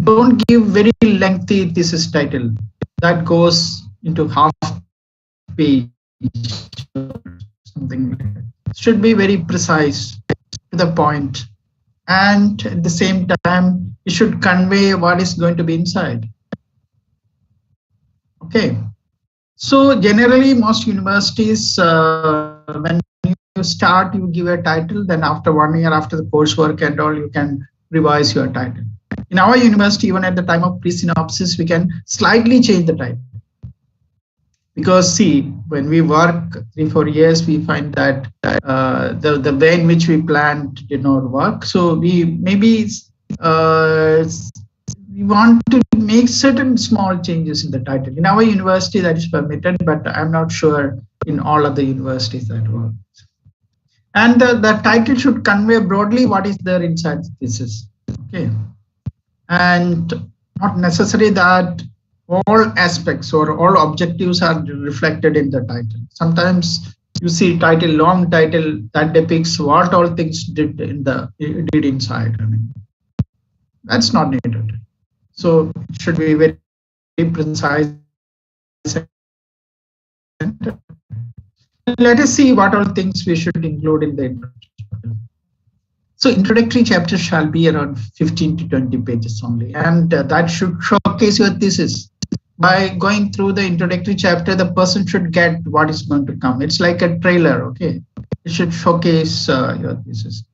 Speaker 4: Don't give very lengthy thesis title that goes into half page or something like that. Should be very precise, to the point, and at the same time it should convey what is going to be inside. Okay, so generally most universities when you start, you give a title, then after 1 year, after the coursework and all, you can revise your title. In our university, even at the time of pre-synopsis, we can slightly change the title. Because see, when we work 3-4 years, we find that the way in which we planned did not work. So we maybe we want to make certain small changes in the title. In our university, that is permitted, but I'm not sure in all other universities that works. And the title should convey broadly what is there inside the thesis. Okay, and not necessary that all aspects or all objectives are reflected in the title. Sometimes you see title, long title that depicts what all things did inside. I mean, that's not needed. So it should be very precise. Let us see what all things we should include in the introduction. So introductory chapter shall be around 15 to 20 pages only, and that should showcase your thesis. By going through the introductory chapter, the person should get what is going to come. It's like a trailer, okay? It should showcase your thesis.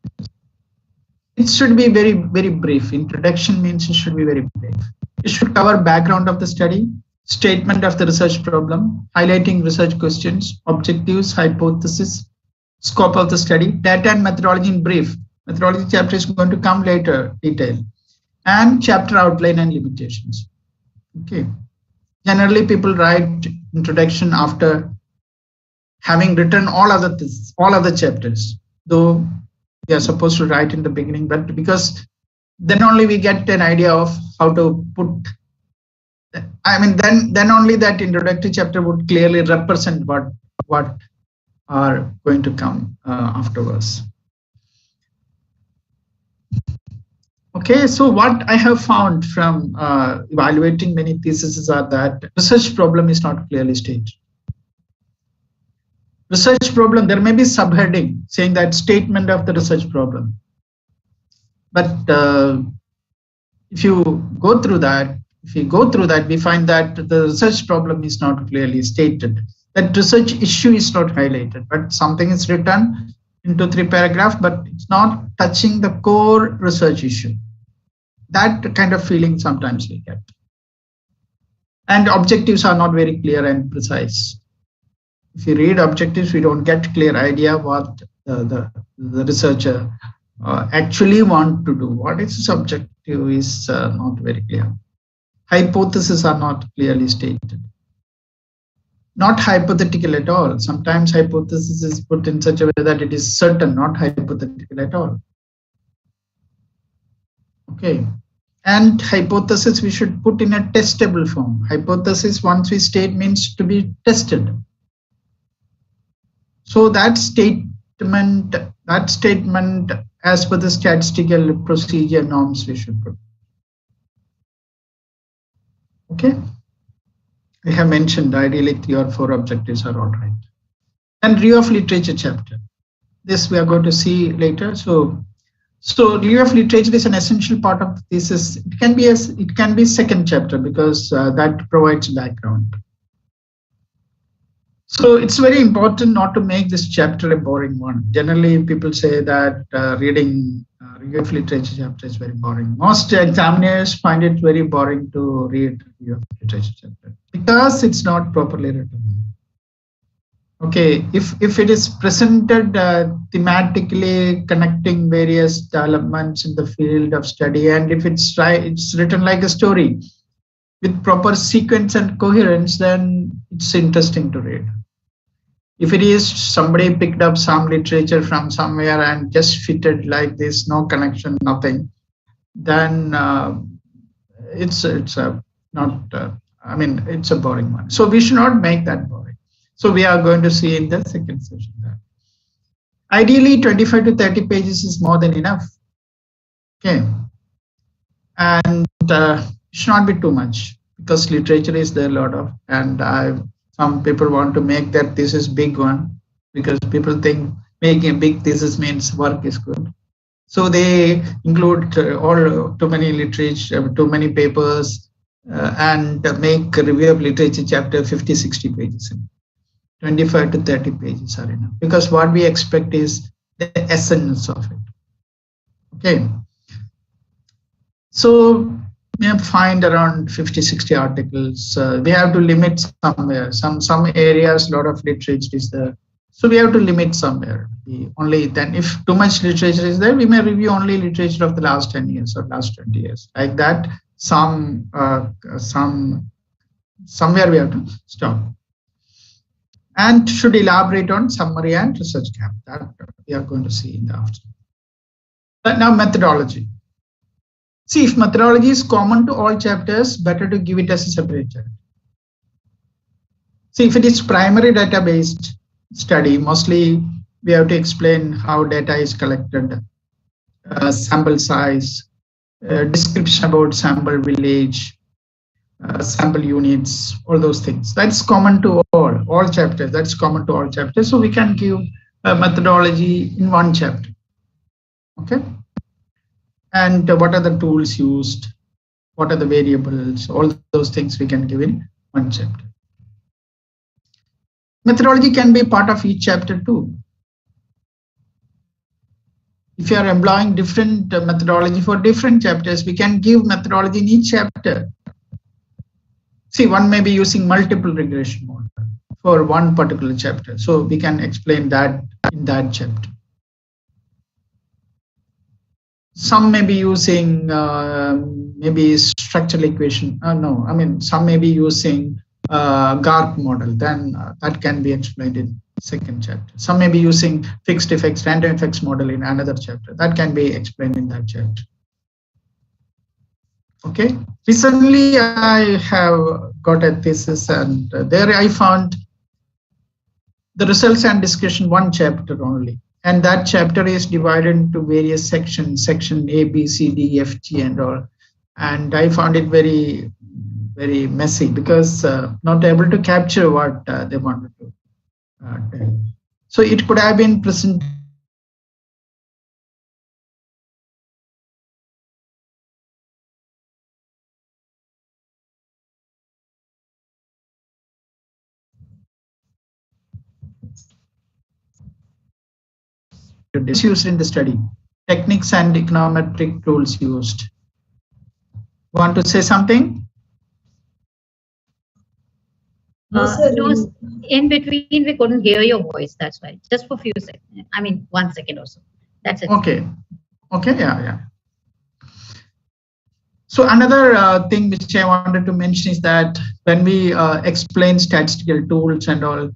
Speaker 4: It should be very, very brief. Introduction means it should be very brief. It should cover background of the study, statement of the research problem, highlighting research questions, objectives, hypothesis, scope of the study, data and methodology in brief. Methodology chapter is going to come later, detail, and chapter outline and limitations. Okay. Generally, people write introduction after having written all of the chapters, though we are supposed to write in the beginning, but because then only we get an idea of how to put. I mean, then only that introductory chapter would clearly represent what are going to come afterwards. Okay, so what I have found from evaluating many theses are that research problem is not clearly stated. Research problem, there may be subheading saying that statement of the research problem. But if you go through that, we find that the research problem is not clearly stated. That research issue is not highlighted, but something is written into 3 paragraphs, but it's not touching the core research issue. That kind of feeling sometimes we get. And objectives are not very clear and precise. If you read objectives, we don't get clear idea what the researcher actually want to do. What is his objective is not very clear. Hypotheses are not clearly stated. Not hypothetical at all. Sometimes hypothesis is put in such a way that it is certain, not hypothetical at all. Okay. And hypothesis we should put in a testable form. Hypothesis, once we state, means to be tested. So that statement as per the statistical procedure norms we should put. Okay. I have mentioned ideally 3 or 4 objectives are all right. And review of literature chapter. This we are going to see later. So review of literature is an essential part of the thesis. It can be second chapter because that provides background. So it's very important not to make this chapter a boring one. Generally, people say that reading review of literature chapter is very boring. Most examiners find it very boring to read review of literature chapter because it's not properly written. Okay, if it is presented thematically connecting various developments in the field of study, and if it's written like a story with proper sequence and coherence, then it's interesting to read. If it is somebody picked up some literature from somewhere and just fitted like this, no connection, nothing, then it's a boring one. So we should not make that boring. So we are going to see in the second session that ideally 25 to 30 pages is more than enough. Okay, and it should not be too much because literature is there a lot of, and some people want to make that thesis big one because people think making a big thesis means work is good. So they include too many literature, too many papers, and make a review of literature chapter 50, 60 pages. 25 to 30 pages are enough, because what we expect is the essence of it. Okay. So we have find around 50, 60 articles. We have to limit somewhere. Some areas, a lot of literature is there. So we have to limit somewhere. Only then, if too much literature is there, we may review only literature of the last 10 years or last 20 years. Like that, somewhere we have to stop. And should elaborate on summary and research gap. That we are going to see in the afternoon. But now methodology. See, if methodology is common to all chapters, better to give it as a separate chapter. See, if it is primary data-based study, mostly we have to explain how data is collected, sample size, description about sample village, sample units, all those things. That's common to all chapters. That's common to all chapters. So we can give a methodology in one chapter. Okay. And what are the tools used? What are the variables? All those things we can give in one chapter. Methodology can be part of each chapter too. If you are employing different methodology for different chapters, we can give methodology in each chapter. See, one may be using multiple regression model for one particular chapter. So we can explain that in that chapter. Some may be using maybe structural equation. Some may be using GARP model. Then that can be explained in second chapter. Some may be using fixed effects, random effects model in another chapter. That can be explained in that chapter. Okay. Recently, I have got a thesis, and there I found the results and discussion one chapter only. And that chapter is divided into various sections, section A, B, C, D, F, G, and all. And I found it very, very messy, because not able to capture what they wanted to tell. So it could have been presented used in the study, techniques and econometric tools used. Want to say something?
Speaker 1: In between, we couldn't hear your voice. That's why. Just for a few seconds. 1 second or so. That's it.
Speaker 4: Okay. Okay. Yeah. So another thing which I wanted to mention is that when we explain statistical tools and all,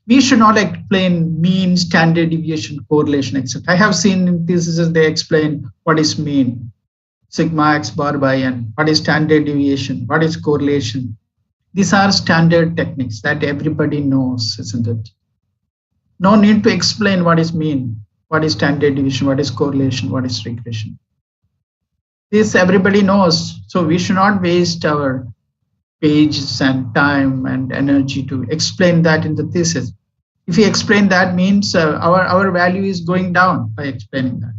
Speaker 4: we should not explain mean, standard deviation, correlation, etc. I have seen in theses they explain what is mean, sigma x bar by n, what is standard deviation, what is correlation. These are standard techniques that everybody knows, isn't it? No need to explain what is mean, what is standard deviation, what is correlation, what is regression. This everybody knows, so we should not waste our pages and time and energy to explain that in the thesis. If we explain that, means our value is going down by explaining that.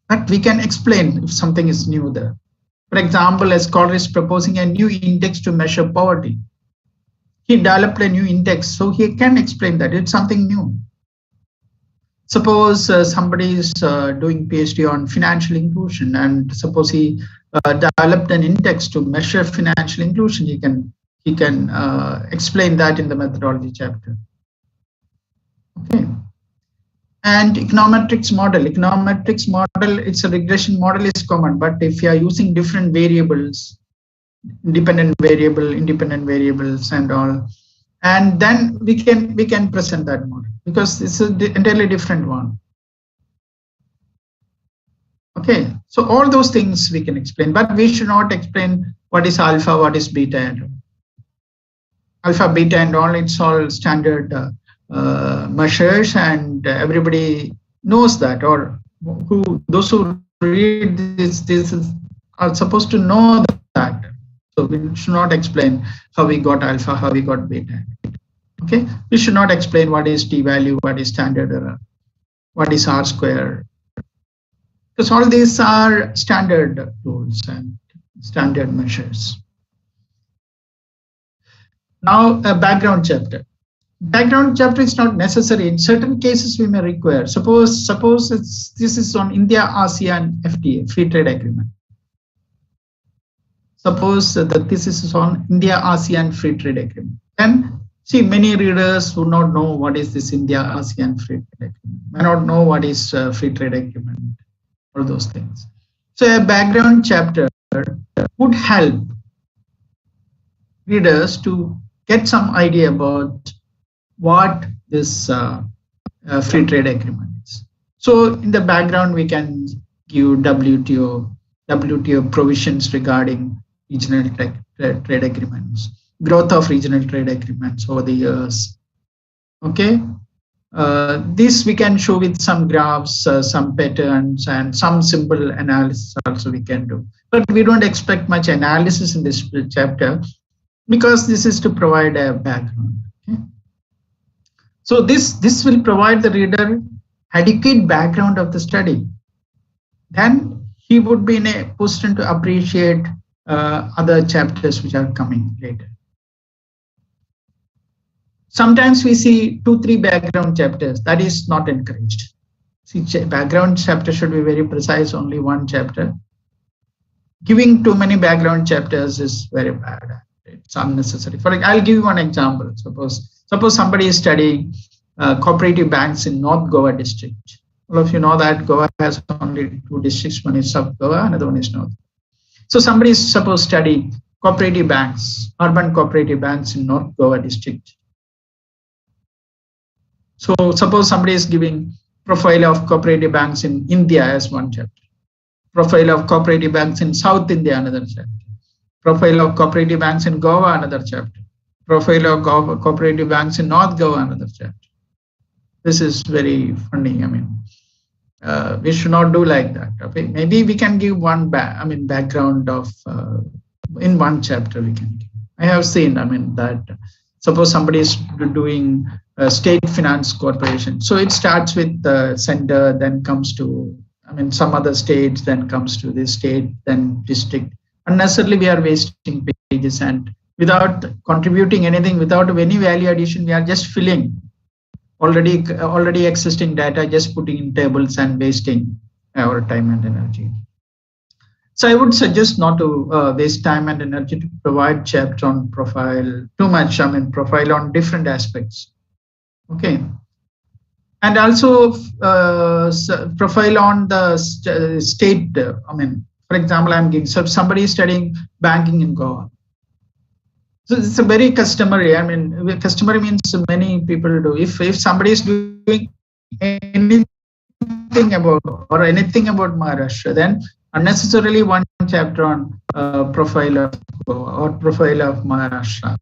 Speaker 4: But we can explain if something is new there. For example, a scholar is proposing a new index to measure poverty. He developed a new index, so he can explain that it's something new. Suppose somebody is doing PhD on financial inclusion, and suppose he developed an index to measure financial inclusion. He can explain that in the methodology chapter. Okay. And econometrics model. Econometrics model, it's a regression model, is common, but if you are using different variables, independent variables and all, and then we can present that model, because it's an entirely different one. Okay, so all those things we can explain, but we should not explain what is alpha, what is beta, and all. Alpha, beta, and all, it's all standard measures, and everybody knows that, or those who read this are supposed to know that. So we should not explain how we got alpha, how we got beta. Okay, we should not explain what is t-value, what is standard error, what is r-square, because all these are standard tools and standard measures. Now a background chapter. Background chapter is not necessary. In certain cases, we may require. Suppose this is on India-ASEAN FTA, Free Trade Agreement. Suppose that this is on India-ASEAN Free Trade Agreement. Then see, many readers would not know what is this India-ASEAN Free Trade Agreement, may not know what is Free Trade Agreement, all those things. So a background chapter would help readers to get some idea about what this free trade agreement is. So in the background, we can give WTO provisions regarding regional trade agreements, growth of regional trade agreements over the years. Okay, this we can show with some graphs, some patterns, and some simple analysis also we can do. But we don't expect much analysis in this chapter because this is to provide a background. Okay? So this will provide the reader adequate background of the study. Then he would be in a position to appreciate other chapters which are coming later. Sometimes we see 2-3 background chapters. That is not encouraged. See, background chapter should be very precise, only one chapter. Giving too many background chapters is very bad. It's unnecessary. I'll give you one example. Suppose somebody is studying cooperative banks in North Goa district. All of you know that Goa has only 2 districts. One is South Goa, another one is North. So somebody is supposed to study cooperative banks, urban cooperative banks in North Goa district. So suppose somebody is giving profile of cooperative banks in India as one chapter, profile of cooperative banks in South India, another chapter, profile of cooperative banks in Goa, another chapter, profile of cooperative banks in North Goa, another chapter. This is very funny. I mean, we should not do like that. Okay, maybe we can give one background of in one chapter we can give. I have seen. I mean that suppose somebody is doing state finance corporation. So it starts with the center, then comes to some other states, then comes to this state, then district. Unnecessarily we are wasting pages and without contributing anything, without any value addition, we are just filling already existing data, just putting in tables and wasting our time and energy. So I would suggest not to waste time and energy to provide chapter on profile too much. Profile on different aspects. Okay, and also profile on the state. For example, I'm giving somebody is studying banking in Goa. So it's a very customary. Customary means many people do. If somebody is doing anything about Maharashtra, then unnecessarily one chapter on profile of Goa or profile of Maharashtra.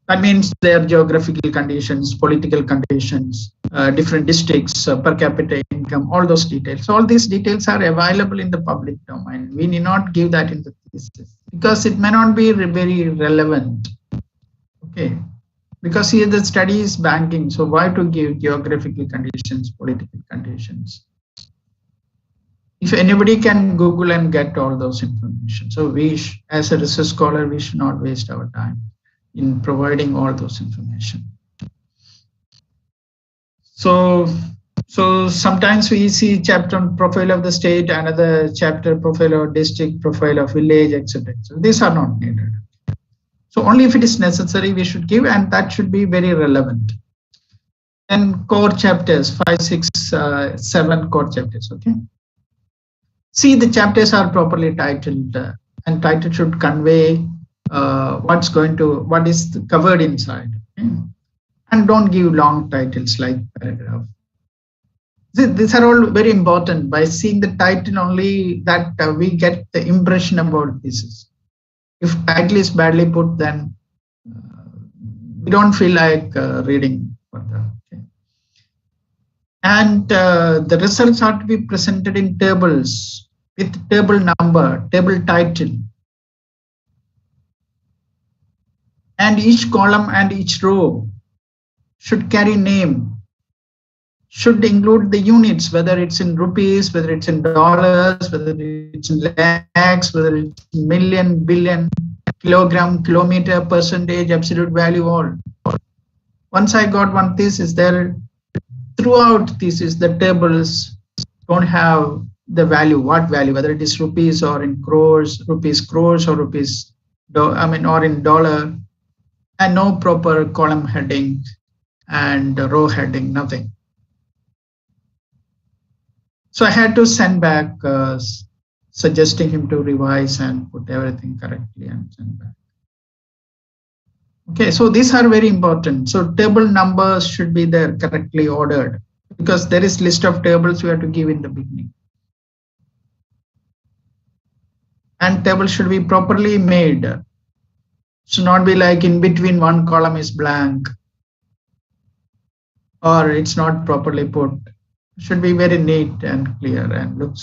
Speaker 4: That means their geographical conditions, political conditions, different districts, per capita income, all those details. All these details are available in the public domain. We need not give that in the thesis because it may not be very relevant. Okay, because here the study is banking, so why to give geographical conditions, political conditions? If anybody can Google and get all those information, so we, as a research scholar, we should not waste our time in providing all those information. So sometimes we see chapter on profile of the state, another chapter profile of district, profile of village, etc. So these are not needed. So only if it is necessary we should give, and that should be very relevant. Then core chapters, 5, 6, 7 core chapters. Okay. See, the chapters are properly titled, and title should convey what is covered inside. Okay? And don't give long titles like paragraph. These are all very important. By seeing the title only, that we get the impression about this. If title is badly put, then we don't feel like reading further. Okay? And the results are to be presented in tables with table number, table title. And each column and each row should carry name, should include the units, whether it's in rupees, whether it's in dollars, whether it's in lakhs, whether it's in million, billion. kilogram, kilometer, percentage, absolute value, all. Once I got one thesis, there throughout thesis, the tables don't have the value, what value, whether it is rupees or in crores, or rupees, or in dollar, and no proper column heading and row heading, nothing. So I had to send back, suggesting him to revise and put everything correctly and send back. Okay, so these are very important. So table numbers should be there correctly ordered, because there is list of tables you have to give in the beginning. And table should be properly made. Should not be like in between one column is blank, or it's not properly put. It should be very neat and clear and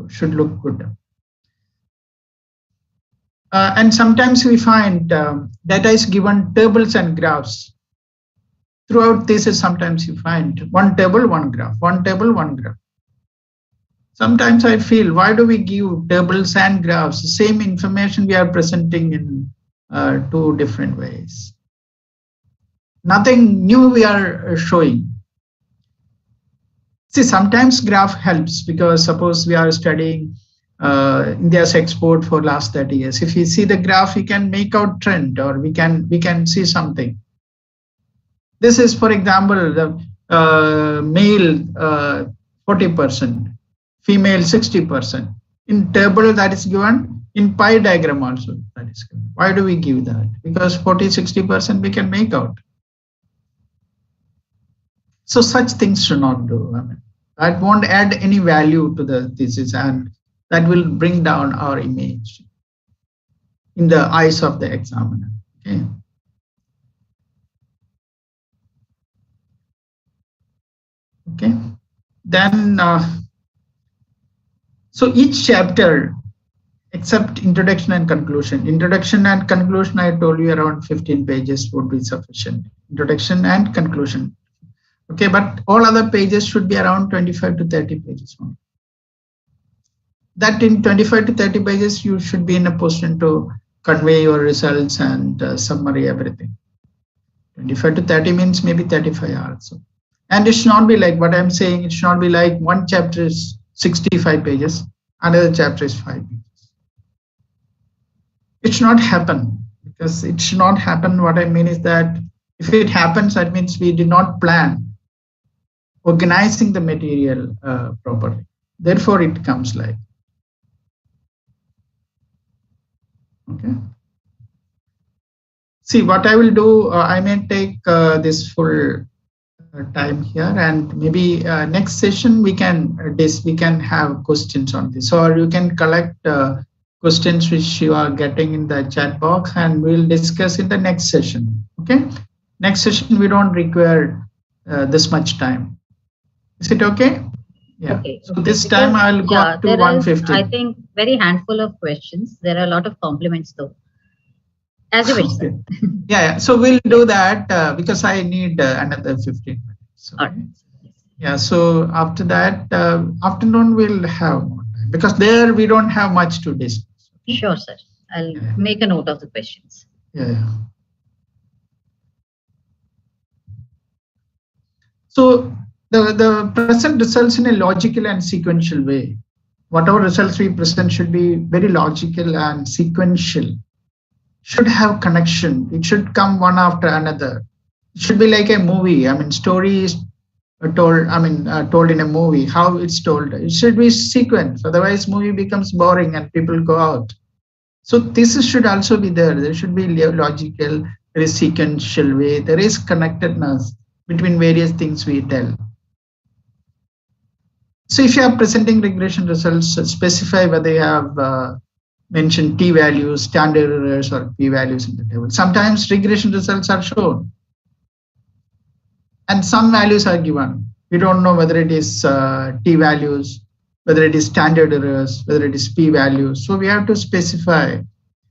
Speaker 4: should look good. And sometimes we find data is given tables and graphs. Throughout this, sometimes you find one table, one graph, one table, one graph. Sometimes I feel, why do we give tables and graphs? The same information we are presenting in two different ways. Nothing new we are showing. See, sometimes graph helps, because suppose we are studying India's export for last 30 years. If you see the graph, we can make out trend, or we can see something. This is, for example, the male 40%, female 60%. In table that is given, in pie diagram also that is given. Why do we give that? Because 40-60% we can make out. So such things should not do. I mean, that won't add any value to the thesis, and that will bring down our image in the eyes of the examiner. Okay. Okay. Then, so each chapter, except introduction and conclusion. Introduction and conclusion, I told you around 15 pages would be sufficient. Introduction and conclusion. Okay, but all other pages should be around 25 to 30 pages only. That in 25 to 30 pages, you should be in a position to convey your results and summary everything. 25 to 30 means maybe 35 hours. And it should not be like what I'm saying, it should not be like one chapter is 65 pages, another chapter is 5 pages. It should not happen, because it should not happen. What I mean is that if it happens, that means we did not plan organizing the material properly. Therefore, it comes like. Okay. See, what I will do, I may take this full time here, and maybe next session we can have questions on this, or you can collect questions which you are getting in the chat box, and we'll discuss in the next session. Okay. Next session we don't require this much time. Is it okay? Yeah. Okay. So this time I'll go up to 150.
Speaker 1: I think very handful of questions. There are a lot of compliments though. As you wish.
Speaker 4: Okay. Yeah. So we'll do that because I need another 15 minutes. So,
Speaker 1: all right.
Speaker 4: Yeah. So after that, afternoon we'll have more time, because there we don't have much to discuss.
Speaker 1: Sure, sir. I'll make a note of the questions.
Speaker 4: Yeah. So the present results in a logical and sequential way. Whatever results we present should be very logical and sequential. Should have connection. It should come one after another. It should be like a movie. I mean, story is told. I mean, told in a movie. How it's told. It should be sequence. Otherwise, movie becomes boring and people go out. So this should also be there. There should be logical. There is sequential way. There is connectedness between various things we tell. So if you are presenting regression results, specify whether you have mentioned t-values, standard errors, or p-values in the table. Sometimes regression results are shown, and some values are given. We don't know whether it is t-values, whether it is standard errors, whether it is p-values. So we have to specify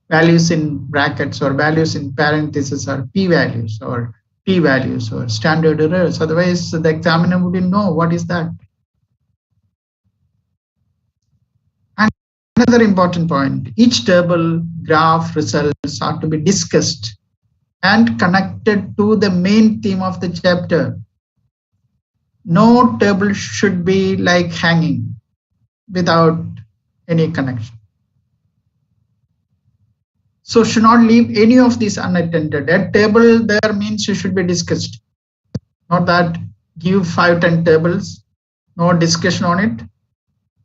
Speaker 4: values in brackets or values in parentheses, or p-values or t-values or standard errors. Otherwise, the examiner wouldn't know what is that. Another important point, each table, graph, results are to be discussed and connected to the main theme of the chapter. No table should be like hanging without any connection. So should not leave any of these unattended. A table there means you should be discussed. Not that give 5-10 tables, no discussion on it,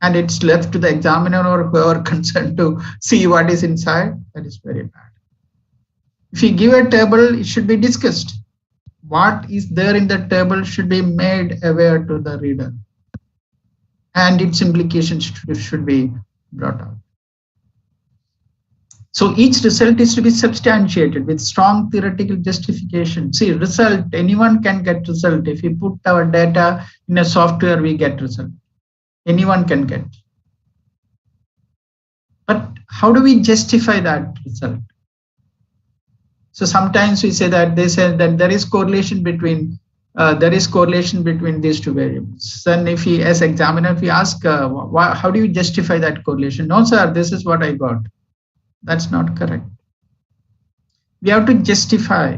Speaker 4: and it's left to the examiner or whoever concerned to see what is inside. That is very bad. If you give a table, it should be discussed. What is there in the table should be made aware to the reader, and its implications should be brought out. So each result is to be substantiated with strong theoretical justification. See, result, anyone can get result. If we put our data in a software, we get result. Anyone can get. But how do we justify that result? So sometimes we say that they say that there is correlation between these two variables. Then if we, as examiner, if we ask, how do you justify that correlation? No, sir, this is what I got. That's not correct. We have to justify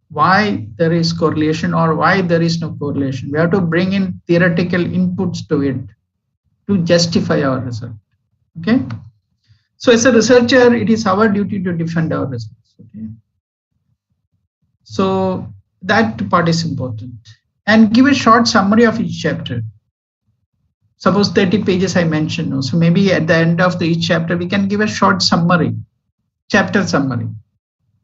Speaker 4: why there is correlation or why there is no correlation. We have to bring in theoretical inputs to it to justify our result. Okay. So as a researcher, it is our duty to defend our results. Okay. So that part is important. And give a short summary of each chapter. Suppose 30 pages I mentioned. So maybe at the end of each chapter, we can give a short summary, chapter summary.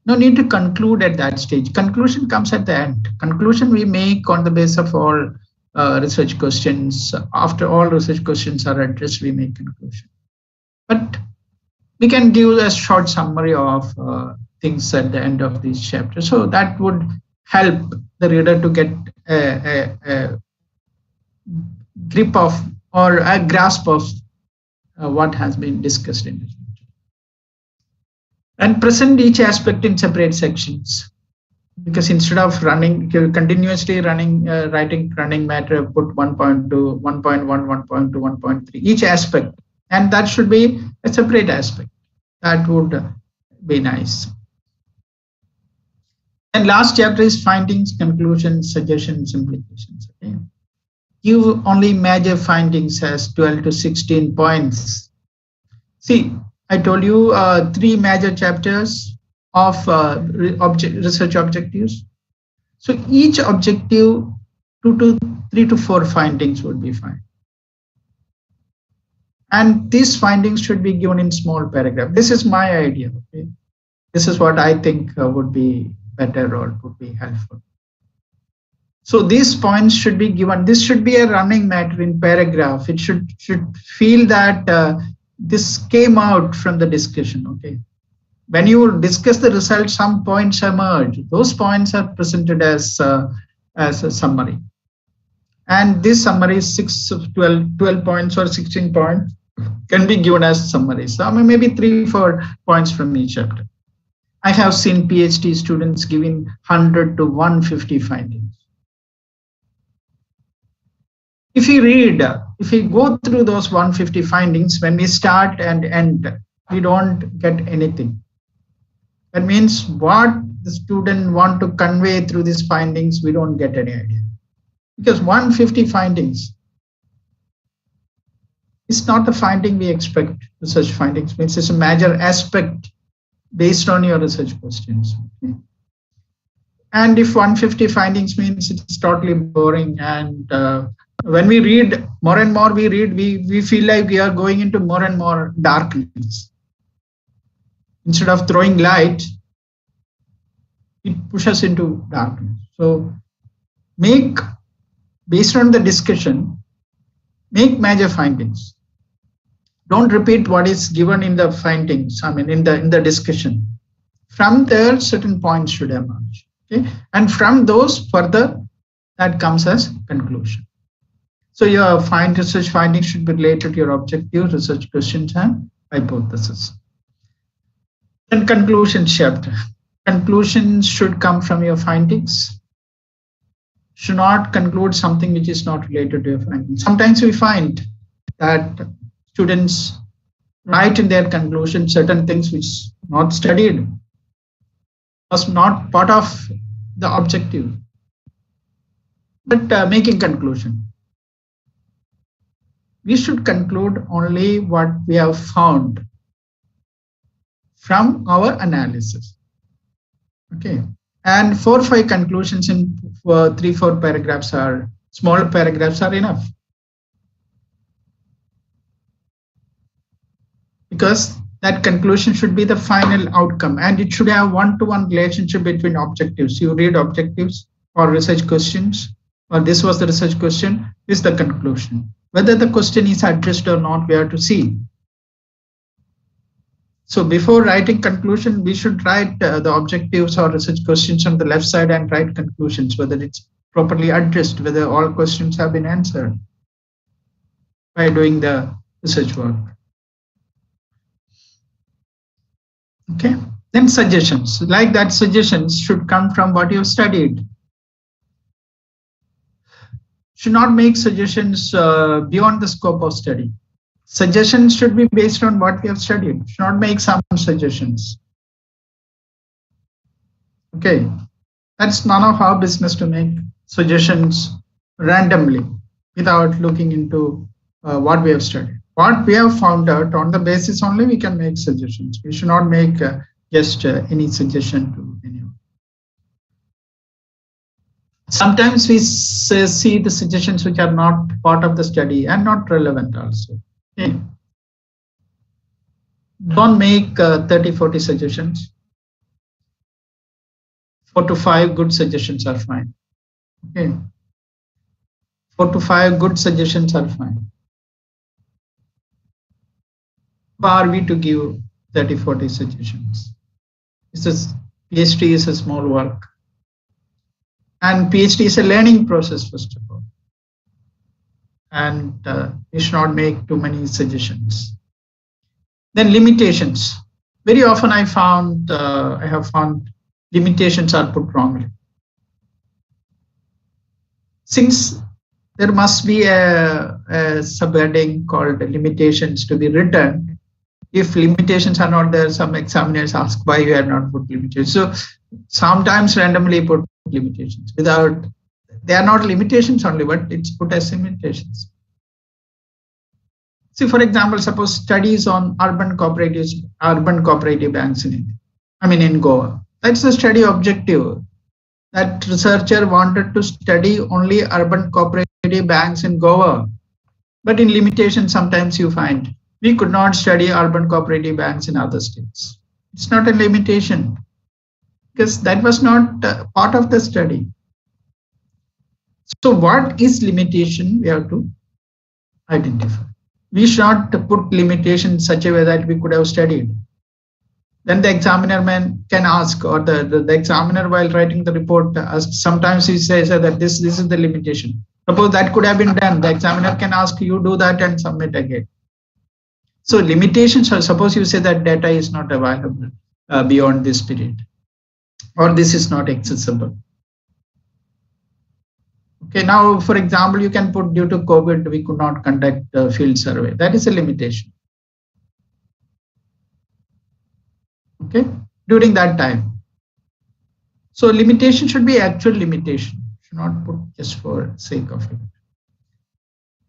Speaker 4: No need to conclude at that stage. Conclusion comes at the end. Conclusion we make on the basis of all research questions. After all research questions are addressed, we make conclusion. But we can give a short summary of things at the end of this chapter. So that would help the reader to get a grip of or a grasp of what has been discussed in this. And present each aspect in separate sections, because instead of continuously writing running matter, put 1.2, 1.1, 1.2, 1.3, each aspect, and that should be a separate aspect. That would be nice. And last chapter is findings, conclusions, suggestions, implications. Okay. Give only major findings as 12 to 16 points. See, I told you 3 major chapters of research objectives. So each objective, 3 to 4 findings would be fine. And these findings should be given in small paragraph. This is my idea. Okay? This is what I think would be better or would be helpful. So these points should be given. This should be a running matter in paragraph. It should feel that this came out from the discussion. Okay, when you discuss the results, some points emerge. Those points are presented as a summary, and this summary is 12 points or 16 points can be given as summary. So maybe 3-4 points from each chapter. I have seen PhD students giving 100 to 150 findings. If we go through those 150 findings, when we start and end, we don't get anything. That means what the student want to convey through these findings, we don't get any idea. Because 150 findings is not the finding we expect. Research findings means it's a major aspect based on your research questions. Okay? And if 150 findings means it's totally boring, and when we read more and more, we feel like we are going into more and more darkness. Instead of throwing light, it pushes into darkness. So based on the discussion, make major findings. Don't repeat what is given in the findings, in the discussion. From there, certain points should emerge. Okay? And from those further, that comes as conclusion. So your research findings should be related to your objective, research questions, and hypothesis. And conclusion chapter. Conclusions should come from your findings. Should not conclude something which is not related to your findings. Sometimes we find that students write in their conclusion certain things which not studied, was not part of the objective, but making conclusion. We should conclude only what we have found from our analysis. Okay, and 4 or 5 conclusions in 3-4 paragraphs are small paragraphs are enough, because that conclusion should be the final outcome, and it should have one-to-one relationship between objectives. You read objectives or research questions, or this was the research question, is the conclusion. Whether the question is addressed or not, we have to see. So before writing conclusion, we should write the objectives or research questions on the left side and write conclusions, whether it's properly addressed, whether all questions have been answered by doing the research work. Okay, then suggestions. Like that, suggestions should come from what you've studied. Should not make suggestions beyond the scope of study. Suggestions should be based on what we have studied. Should not make some suggestions. Okay, that's none of our business to make suggestions randomly without looking into what we have studied. What we have found out, on the basis only we can make suggestions. We should not make just any suggestion to anyone. Sometimes we see the suggestions which are not part of the study and not relevant also. Okay. Don't make 30-40 suggestions. 4 to 5 good suggestions are fine. Okay. 4 to 5 good suggestions are fine. Who are we to give 30-40 suggestions? PhD is a small work. And PhD is a learning process, first of all. And we should not make too many suggestions. Then limitations. Very often I have found limitations are put wrongly. Since there must be a subheading called limitations to be written, if limitations are not there, some examiners ask why you have not put limitations. So sometimes randomly put limitations without, they are not limitations only, but it's put as limitations. See, for example, suppose studies on urban cooperative banks in India, in Goa. That's the study objective. That researcher wanted to study only urban cooperative banks in Goa. But in limitation, sometimes you find we could not study urban cooperative banks in other states. It's not a limitation because that was not part of the study. So what is limitation? We have to identify. We should not put limitation in such a way that we could have studied. Then the examiner can ask, or the examiner while writing the report asks, sometimes he says that this is the limitation. Suppose that could have been done. The examiner can ask you do that and submit again. So limitations are, suppose you say that data is not available beyond this period, or this is not accessible. Okay, now, for example, you can put due to COVID, we could not conduct a field survey. That is a limitation. Okay, during that time. So limitation should be actual limitation, should not put just for sake of it.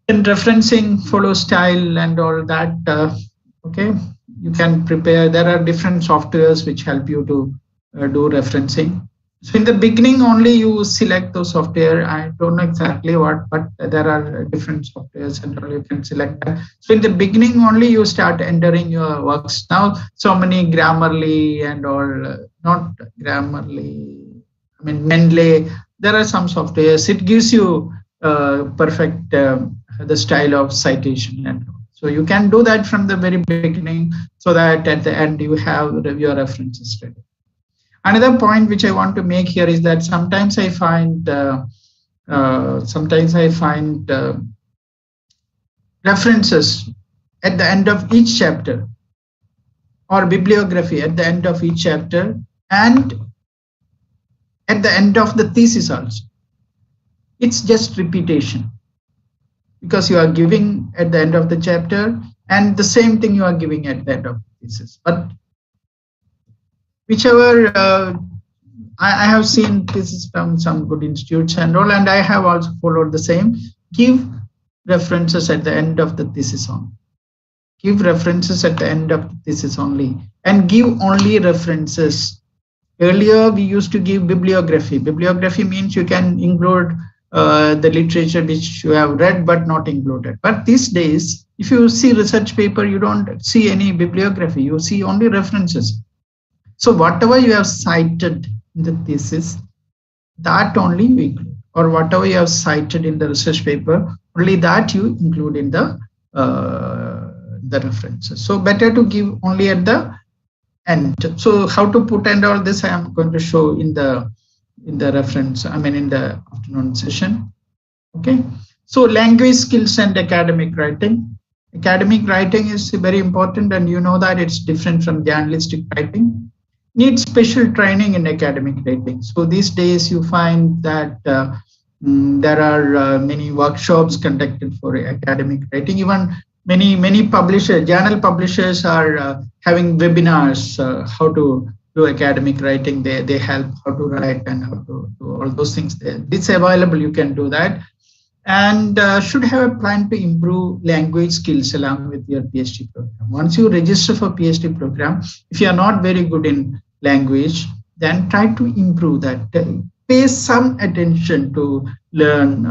Speaker 4: And referencing, follow style and all that, okay, you can prepare. There are different softwares which help you to do referencing. So in the beginning only you select those software. I don't know exactly what, but there are different softwares and you can select that. So in the beginning only you start entering your works. Now so many Grammarly and all, not Grammarly, Mendeley. There are some softwares. It gives you perfect the style of citation, and so you can do that from the very beginning, so that at the end you have your references ready. Another point which I want to make here is that sometimes I find references at the end of each chapter, or bibliography at the end of each chapter, and at the end of the thesis also. It's just repetition, because you are giving at the end of the chapter and the same thing you are giving at the end of the thesis. But whichever I have seen thesis from some good institutes and all, and I have also followed the same. Give references at the end of the thesis only. Give references at the end of the thesis only, and give only references. Earlier, we used to give bibliography. Bibliography means you can include the literature which you have read but not included. But these days, if you see research paper, you don't see any bibliography. You see only references. So whatever you have cited in the thesis, that only you include, or whatever you have cited in the research paper, only that you include in the references. So better to give only at the end. So how to put and all this I am going to show in the reference, in the afternoon session. Okay. So language skills and academic writing. Academic writing is very important, and you know that it's different from journalistic writing. Need special training in academic writing. So these days you find that there are many workshops conducted for academic writing. Even many publishers, journal publishers are having webinars how to do academic writing. They help how to write and how to do all those things there. It's available, you can do that. And should have a plan to improve language skills along with your PhD program. Once you register for PhD program, if you are not very good in language, then try to improve that. Pay some attention to learn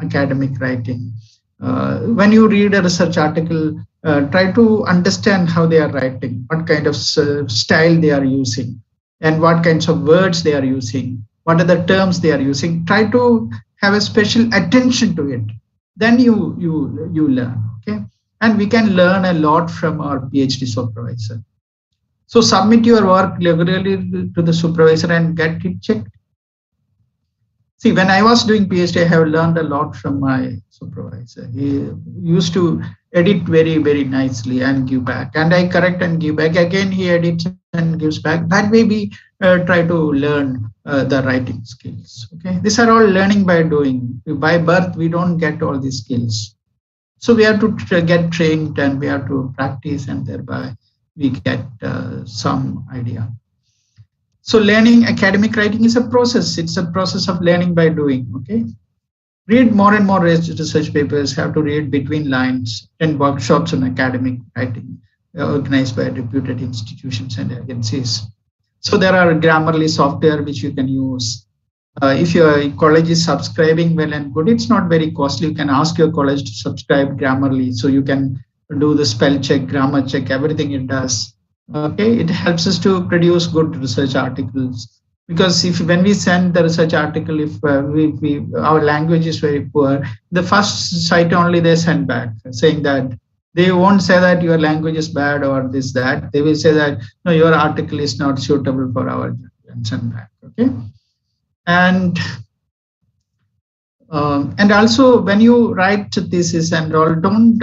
Speaker 4: academic writing. When you read a research article, try to understand how they are writing, what kind of style they are using, and what kinds of words they are using, what are the terms they are using. Try to have a special attention to it. Then you learn, okay? And we can learn a lot from our PhD supervisor. So submit your work regularly to the supervisor and get it checked. See, when I was doing PhD, I have learned a lot from my supervisor. He used to edit very, very nicely and give back. And I correct and give back. Again, he edits and gives back. That way we try to learn the writing skills. Okay, these are all learning by doing. By birth, we don't get all these skills. So we have to get trained, and we have to practice, and thereby we get some idea. So learning academic writing is a process. It's a process of learning by doing, okay? Read more and more research papers, have to read between lines, and workshops on academic writing organized by reputed institutions and agencies. So there are Grammarly software which you can use. If your college is subscribing well and good, it's not very costly. You can ask your college to subscribe Grammarly, so you can do the spell check, grammar check, everything it does. Okay, it helps us to produce good research articles, because when we send the research article, if our language is very poor, the first site only they send back saying that they won't say that your language is bad or this, that. They will say that no, your article is not suitable for our and send back. Okay, and also when you write thesis and all, don't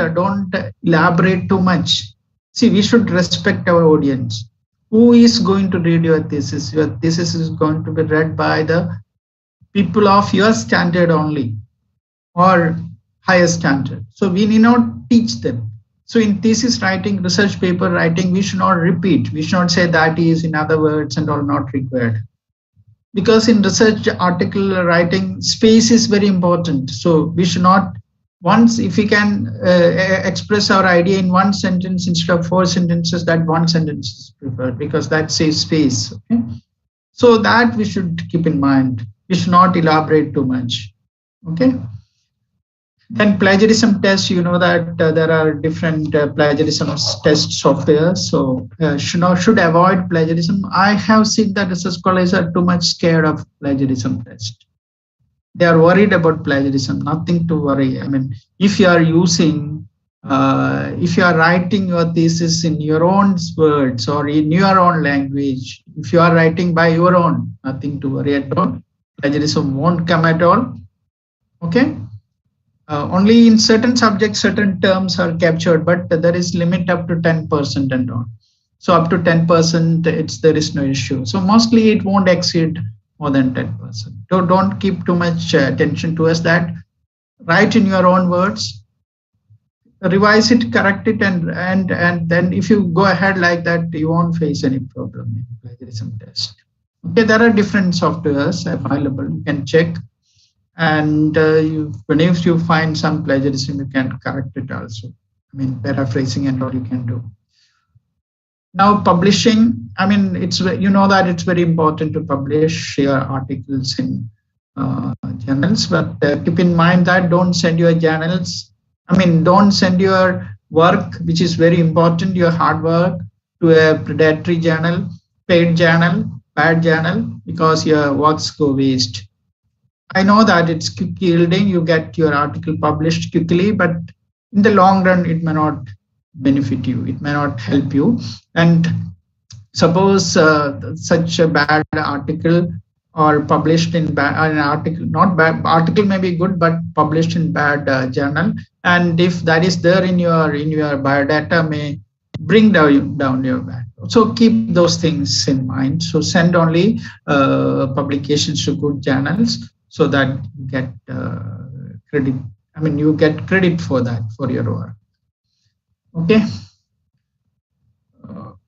Speaker 4: elaborate too much. See, we should respect our audience. Who is going to read your thesis? Your thesis is going to be read by the people of your standard only, or higher standard. So we need not teach them. So in thesis writing, research paper writing, we should not repeat. We should not say that is, in other words, and all not required. Because in research article writing, space is very important. So we should not, once if we can express our idea in one sentence instead of 4 sentences, that one sentence is preferred, because that saves space. Okay? So that we should keep in mind. We should not elaborate too much. Okay. Then plagiarism test, you know that there are different plagiarism test software. So should avoid plagiarism. I have seen that research scholars are too much scared of plagiarism test. They are worried about plagiarism. Nothing to worry. I mean, if you are using, if you are writing your thesis in your own words or in your own language, if you are writing by your own, nothing to worry at all. Plagiarism won't come at all. Okay. Only in certain subjects, certain terms are captured, but there is limit up to 10% and all. So up to 10%, there is no issue. So mostly it won't exceed more than 10%. So don't keep too much attention towards that. Write in your own words. revise it, correct it, and then if you go ahead like that, you won't face any problem in plagiarism test. Okay, there are different softwares available. You can check, and when if you find some plagiarism, you can correct it also. I mean, paraphrasing and all you can do. Now, publishing. I mean, it's that it's very important to publish your articles in journals, but keep in mind that don't send your journals. I mean, don't send your work, which is very important, your hard work, to a predatory journal, paid journal, bad journal, because your works go waste. I know that it's quick yielding, you get your article published quickly, but in the long run, it may not benefit you, it may not help you. And suppose such a bad article or published in an article, not bad, article may be good, but published in bad journal. And if that is there in your biodata, may bring down your value. So keep those things in mind. So send only publications to good journals so that you get credit. I mean, you get credit for that, for your work. Okay.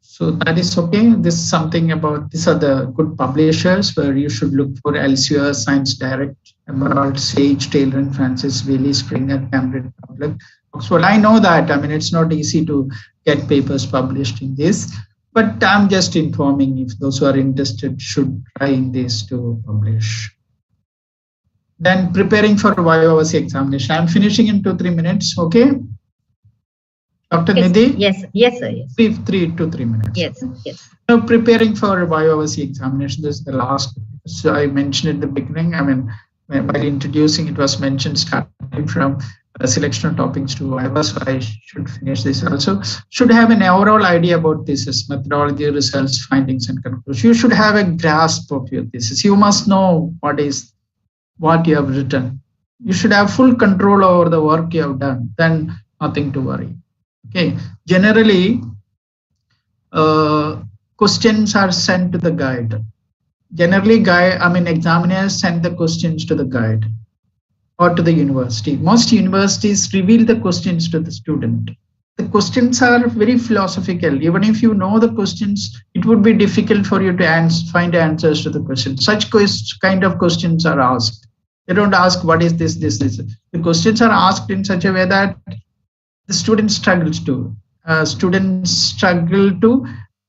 Speaker 4: So that is okay. This is something about, these are the good publishers where you should look for: Elsevier, Science Direct, Emerald, Sage, Taylor and Francis, Wiley, Springer, Cambridge Public, Oxford. I know that, I mean, it's not easy to get papers published in this, but I'm just informing if those who are interested should try in this to publish. Then preparing for YOC examination. I'm finishing in 2-3 minutes, okay? Dr. Nidhi?
Speaker 1: Yes, sir. Yes.
Speaker 4: 3 to 3 minutes.
Speaker 1: Yes.
Speaker 4: Now, preparing for YOC examination, this is the last. So I mentioned at the beginning, I mean, while introducing, it was mentioned starting from selection of topics to Viva, so I should finish this also. Should have an overall idea about thesis, methodology, results, findings, and conclusions. You should have a grasp of your thesis. You must know what you have written. You should have full control over the work you have done, then nothing to worry. Okay. Generally, questions are sent to the guide. Generally, examiners send the questions to the guide or to the university. Most universities reveal the questions to the student. The questions are very philosophical. Even if you know the questions, it would be difficult for you to find answers to the questions. Such kind of questions are asked. They don't ask what is this. The questions are asked in such a way that the student struggles to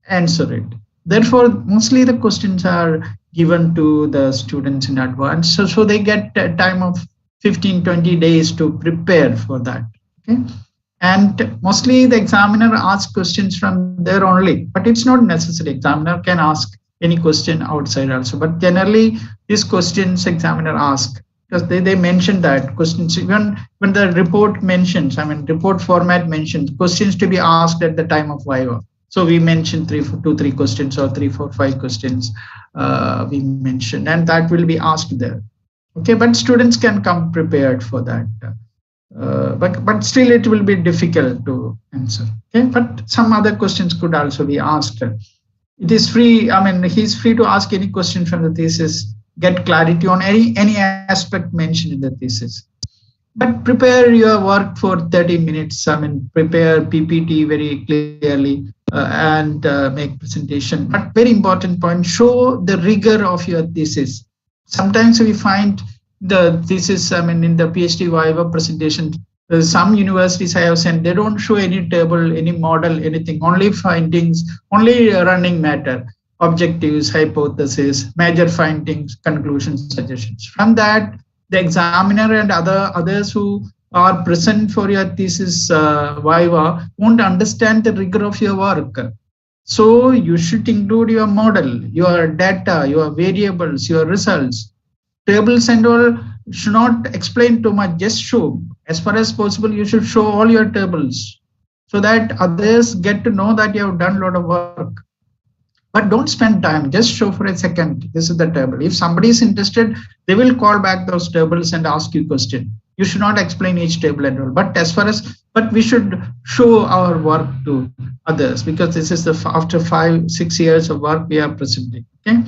Speaker 4: answer it. Therefore, mostly the questions are given to the students in advance. So they get a time of 15-20 days to prepare for that. Okay. And mostly the examiner asks questions from there only, but it's not necessary. Examiner can ask any question outside also, but generally these questions examiner asks, because they mention that questions, even when the report mentions, report format mentions questions to be asked at the time of Viva. So we mentioned 3 questions or 3, 4, 5 questions we mentioned, and that will be asked there. Okay, but students can come prepared for that. But still it will be difficult to answer. Okay, but some other questions could also be asked. It is free. He's free to ask any question from the thesis, get clarity on any aspect mentioned in the thesis. But prepare your work for 30 minutes. Prepare PPT very clearly and make presentation. But very important point, show the rigor of your thesis. Sometimes we find the thesis, in the PhD Viva presentation, some universities I have sent, they don't show any table, any model, anything, only findings, only running matter, objectives, hypothesis, major findings, conclusions, suggestions. From that, the examiner and others who are present for your thesis Viva won't understand the rigor of your work. So you should include your model, your data, your variables, your results. Tables and all should not explain too much, just show. As far as possible, you should show all your tables so that others get to know that you have done a lot of work. But don't spend time, just show for a second, this is the table. If somebody is interested, they will call back those tables and ask you a question. You should not explain each table and all, but we should show our work to others, because this is after 5-6 years of work we are presenting. Okay.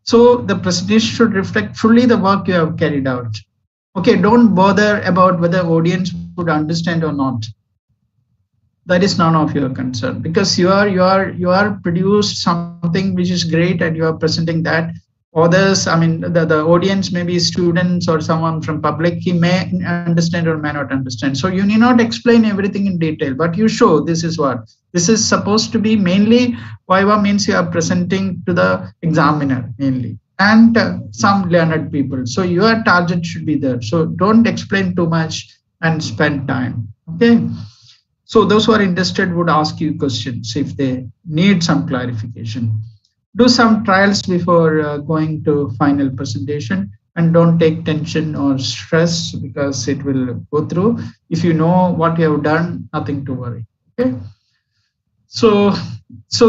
Speaker 4: So the presentation should reflect fully the work you have carried out. Okay, don't bother about whether audience would understand or not. that is none of your concern, because you are produced something which is great and you are presenting that. Others, I mean, the audience may be students or someone from public, he may understand or may not understand. So you need not explain everything in detail, but you show this is what. This is supposed to be mainly, Viva means you are presenting to the examiner mainly, and some learned people. So your target should be there. So don't explain too much and spend time, okay? So those who are interested would ask you questions if they need some clarification. Do some trials before going to final presentation, and don't take tension or stress because it will go through. If you know what you have done, nothing to worry. Okay. So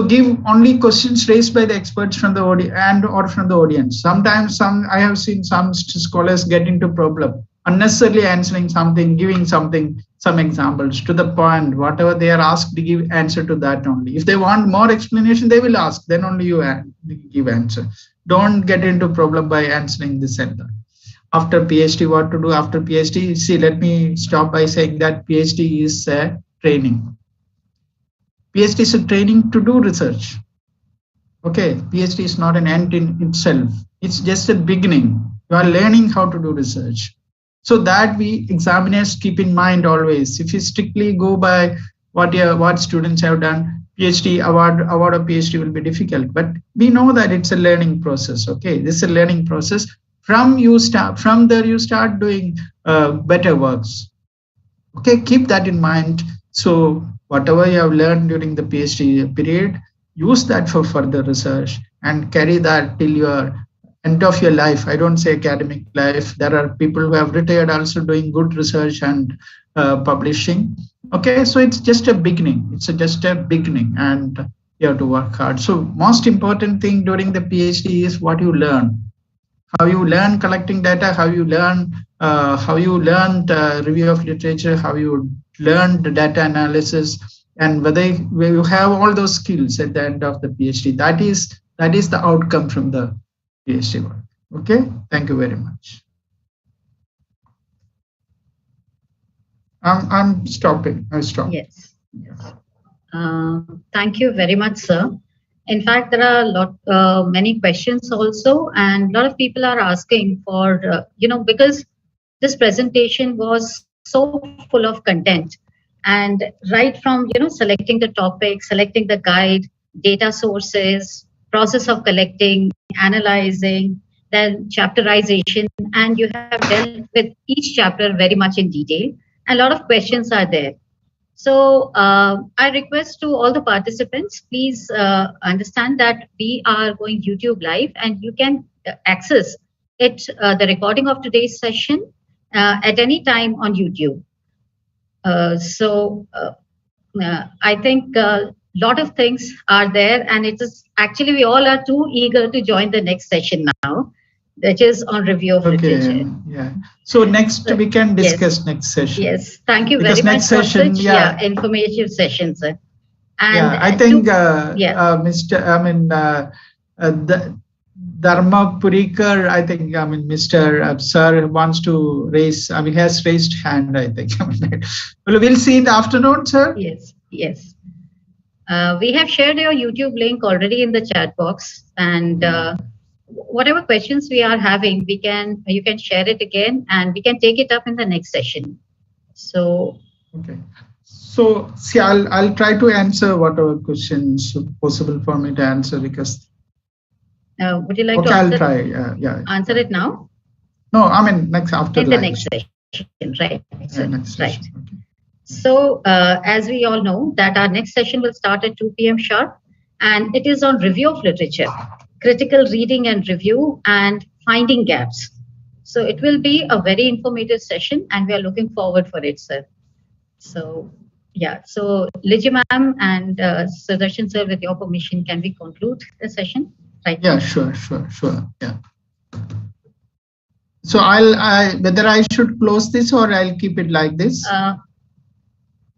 Speaker 4: give only questions raised by the experts from the audience and or from the audience. Sometimes I have seen some scholars get into problem, unnecessarily answering something, giving something, some examples to the point, whatever they are asked to give answer to that only. If they want more explanation, they will ask, then only you give answer. Don't get into problem by answering this and that. After PhD, what to do after PhD? See, let me stop by saying that PhD is a training. PhD is a training to do research. Okay, PhD is not an end in itself. It's just a beginning. You are learning how to do research. So that we examiners keep in mind always. If you strictly go by what students have done, PhD award of PhD will be difficult. But we know that it's a learning process. Okay, this is a learning process. From there you start doing better works. Okay, keep that in mind. So whatever you have learned during the PhD period, use that for further research and carry that till your end of your life. I don't say academic life. There are people who have retired also doing good research and publishing. Okay, so it's just a beginning. It's just a beginning, and you have to work hard. So most important thing during the PhD is what you learn. How you learn collecting data, how you learn review of literature, how you learn the data analysis, and whether you have all those skills at the end of the PhD. That is the outcome from the PhD work. Okay, thank you very much. I'm stopping. I stop.
Speaker 1: Yes. Thank you very much, sir. In fact, there are many questions also, and a lot of people are asking for, because this presentation was so full of content, and right from, selecting the topic, selecting the guide, data sources, process of collecting, analyzing, then chapterization, and you have dealt with each chapter very much in detail. A lot of questions are there. So I request to all the participants, please understand that we are going YouTube live, and you can access it, the recording of today's session at any time on YouTube. I think a lot of things are there, and it is actually we all are too eager to join the next session now, which is on review of literature.
Speaker 4: Yeah. So next we can discuss next session.
Speaker 1: Yes. Thank you very much for such informative sessions, sir. And
Speaker 4: I think Dharma Purikar, I think, Mr. Sir wants to raise, has raised hand, I think. We'll see in the afternoon, sir.
Speaker 1: Yes. We have shared your YouTube link already in the chat box, and whatever questions we are having, you can share it again, and we can take it up in the next session. So
Speaker 4: okay. So see, I'll try to answer whatever questions possible for me to answer, because
Speaker 1: would you like to answer it now?
Speaker 4: No, after
Speaker 1: in the next session, right?
Speaker 4: Next session. Okay.
Speaker 1: So as we all know that our next session will start at 2 p.m. sharp, and it is on review of literature, critical reading and review, and finding gaps. So it will be a very informative session, and we are looking forward for it, sir. So so Liji ma'am and Sudarshan sir, with your permission, can we conclude the session? Right.
Speaker 4: Yeah, sure. Yeah. So whether I should close this or I'll keep it like this.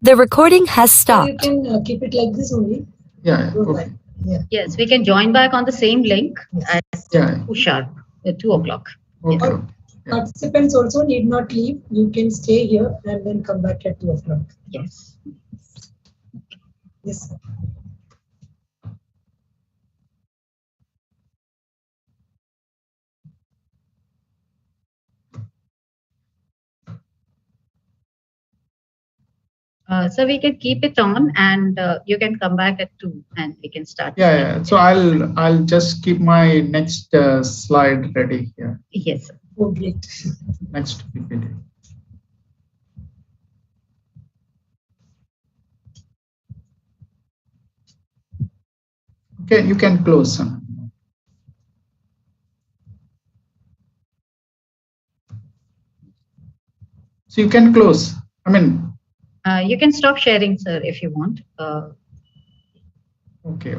Speaker 3: The recording has stopped.
Speaker 2: So you can keep it like this only.
Speaker 4: Yeah. Okay.
Speaker 2: Yeah.
Speaker 1: Yes, we can join back on the same link at 2 sharp, at 2 o'clock.
Speaker 4: Okay.
Speaker 1: Yeah.
Speaker 2: Participants also need not leave. You can stay here and then come back at 2 o'clock.
Speaker 1: Yes.
Speaker 2: Yes, sir.
Speaker 1: So we can keep it on, and you can come back at 2, and we can start.
Speaker 4: Yeah. So I'll just keep my next slide ready here.
Speaker 1: Yes, sir.
Speaker 2: Oh, great.
Speaker 4: Next PPT. Okay, you can close. So you can close. I mean.
Speaker 1: You can stop sharing, sir, if you want.
Speaker 4: Okay.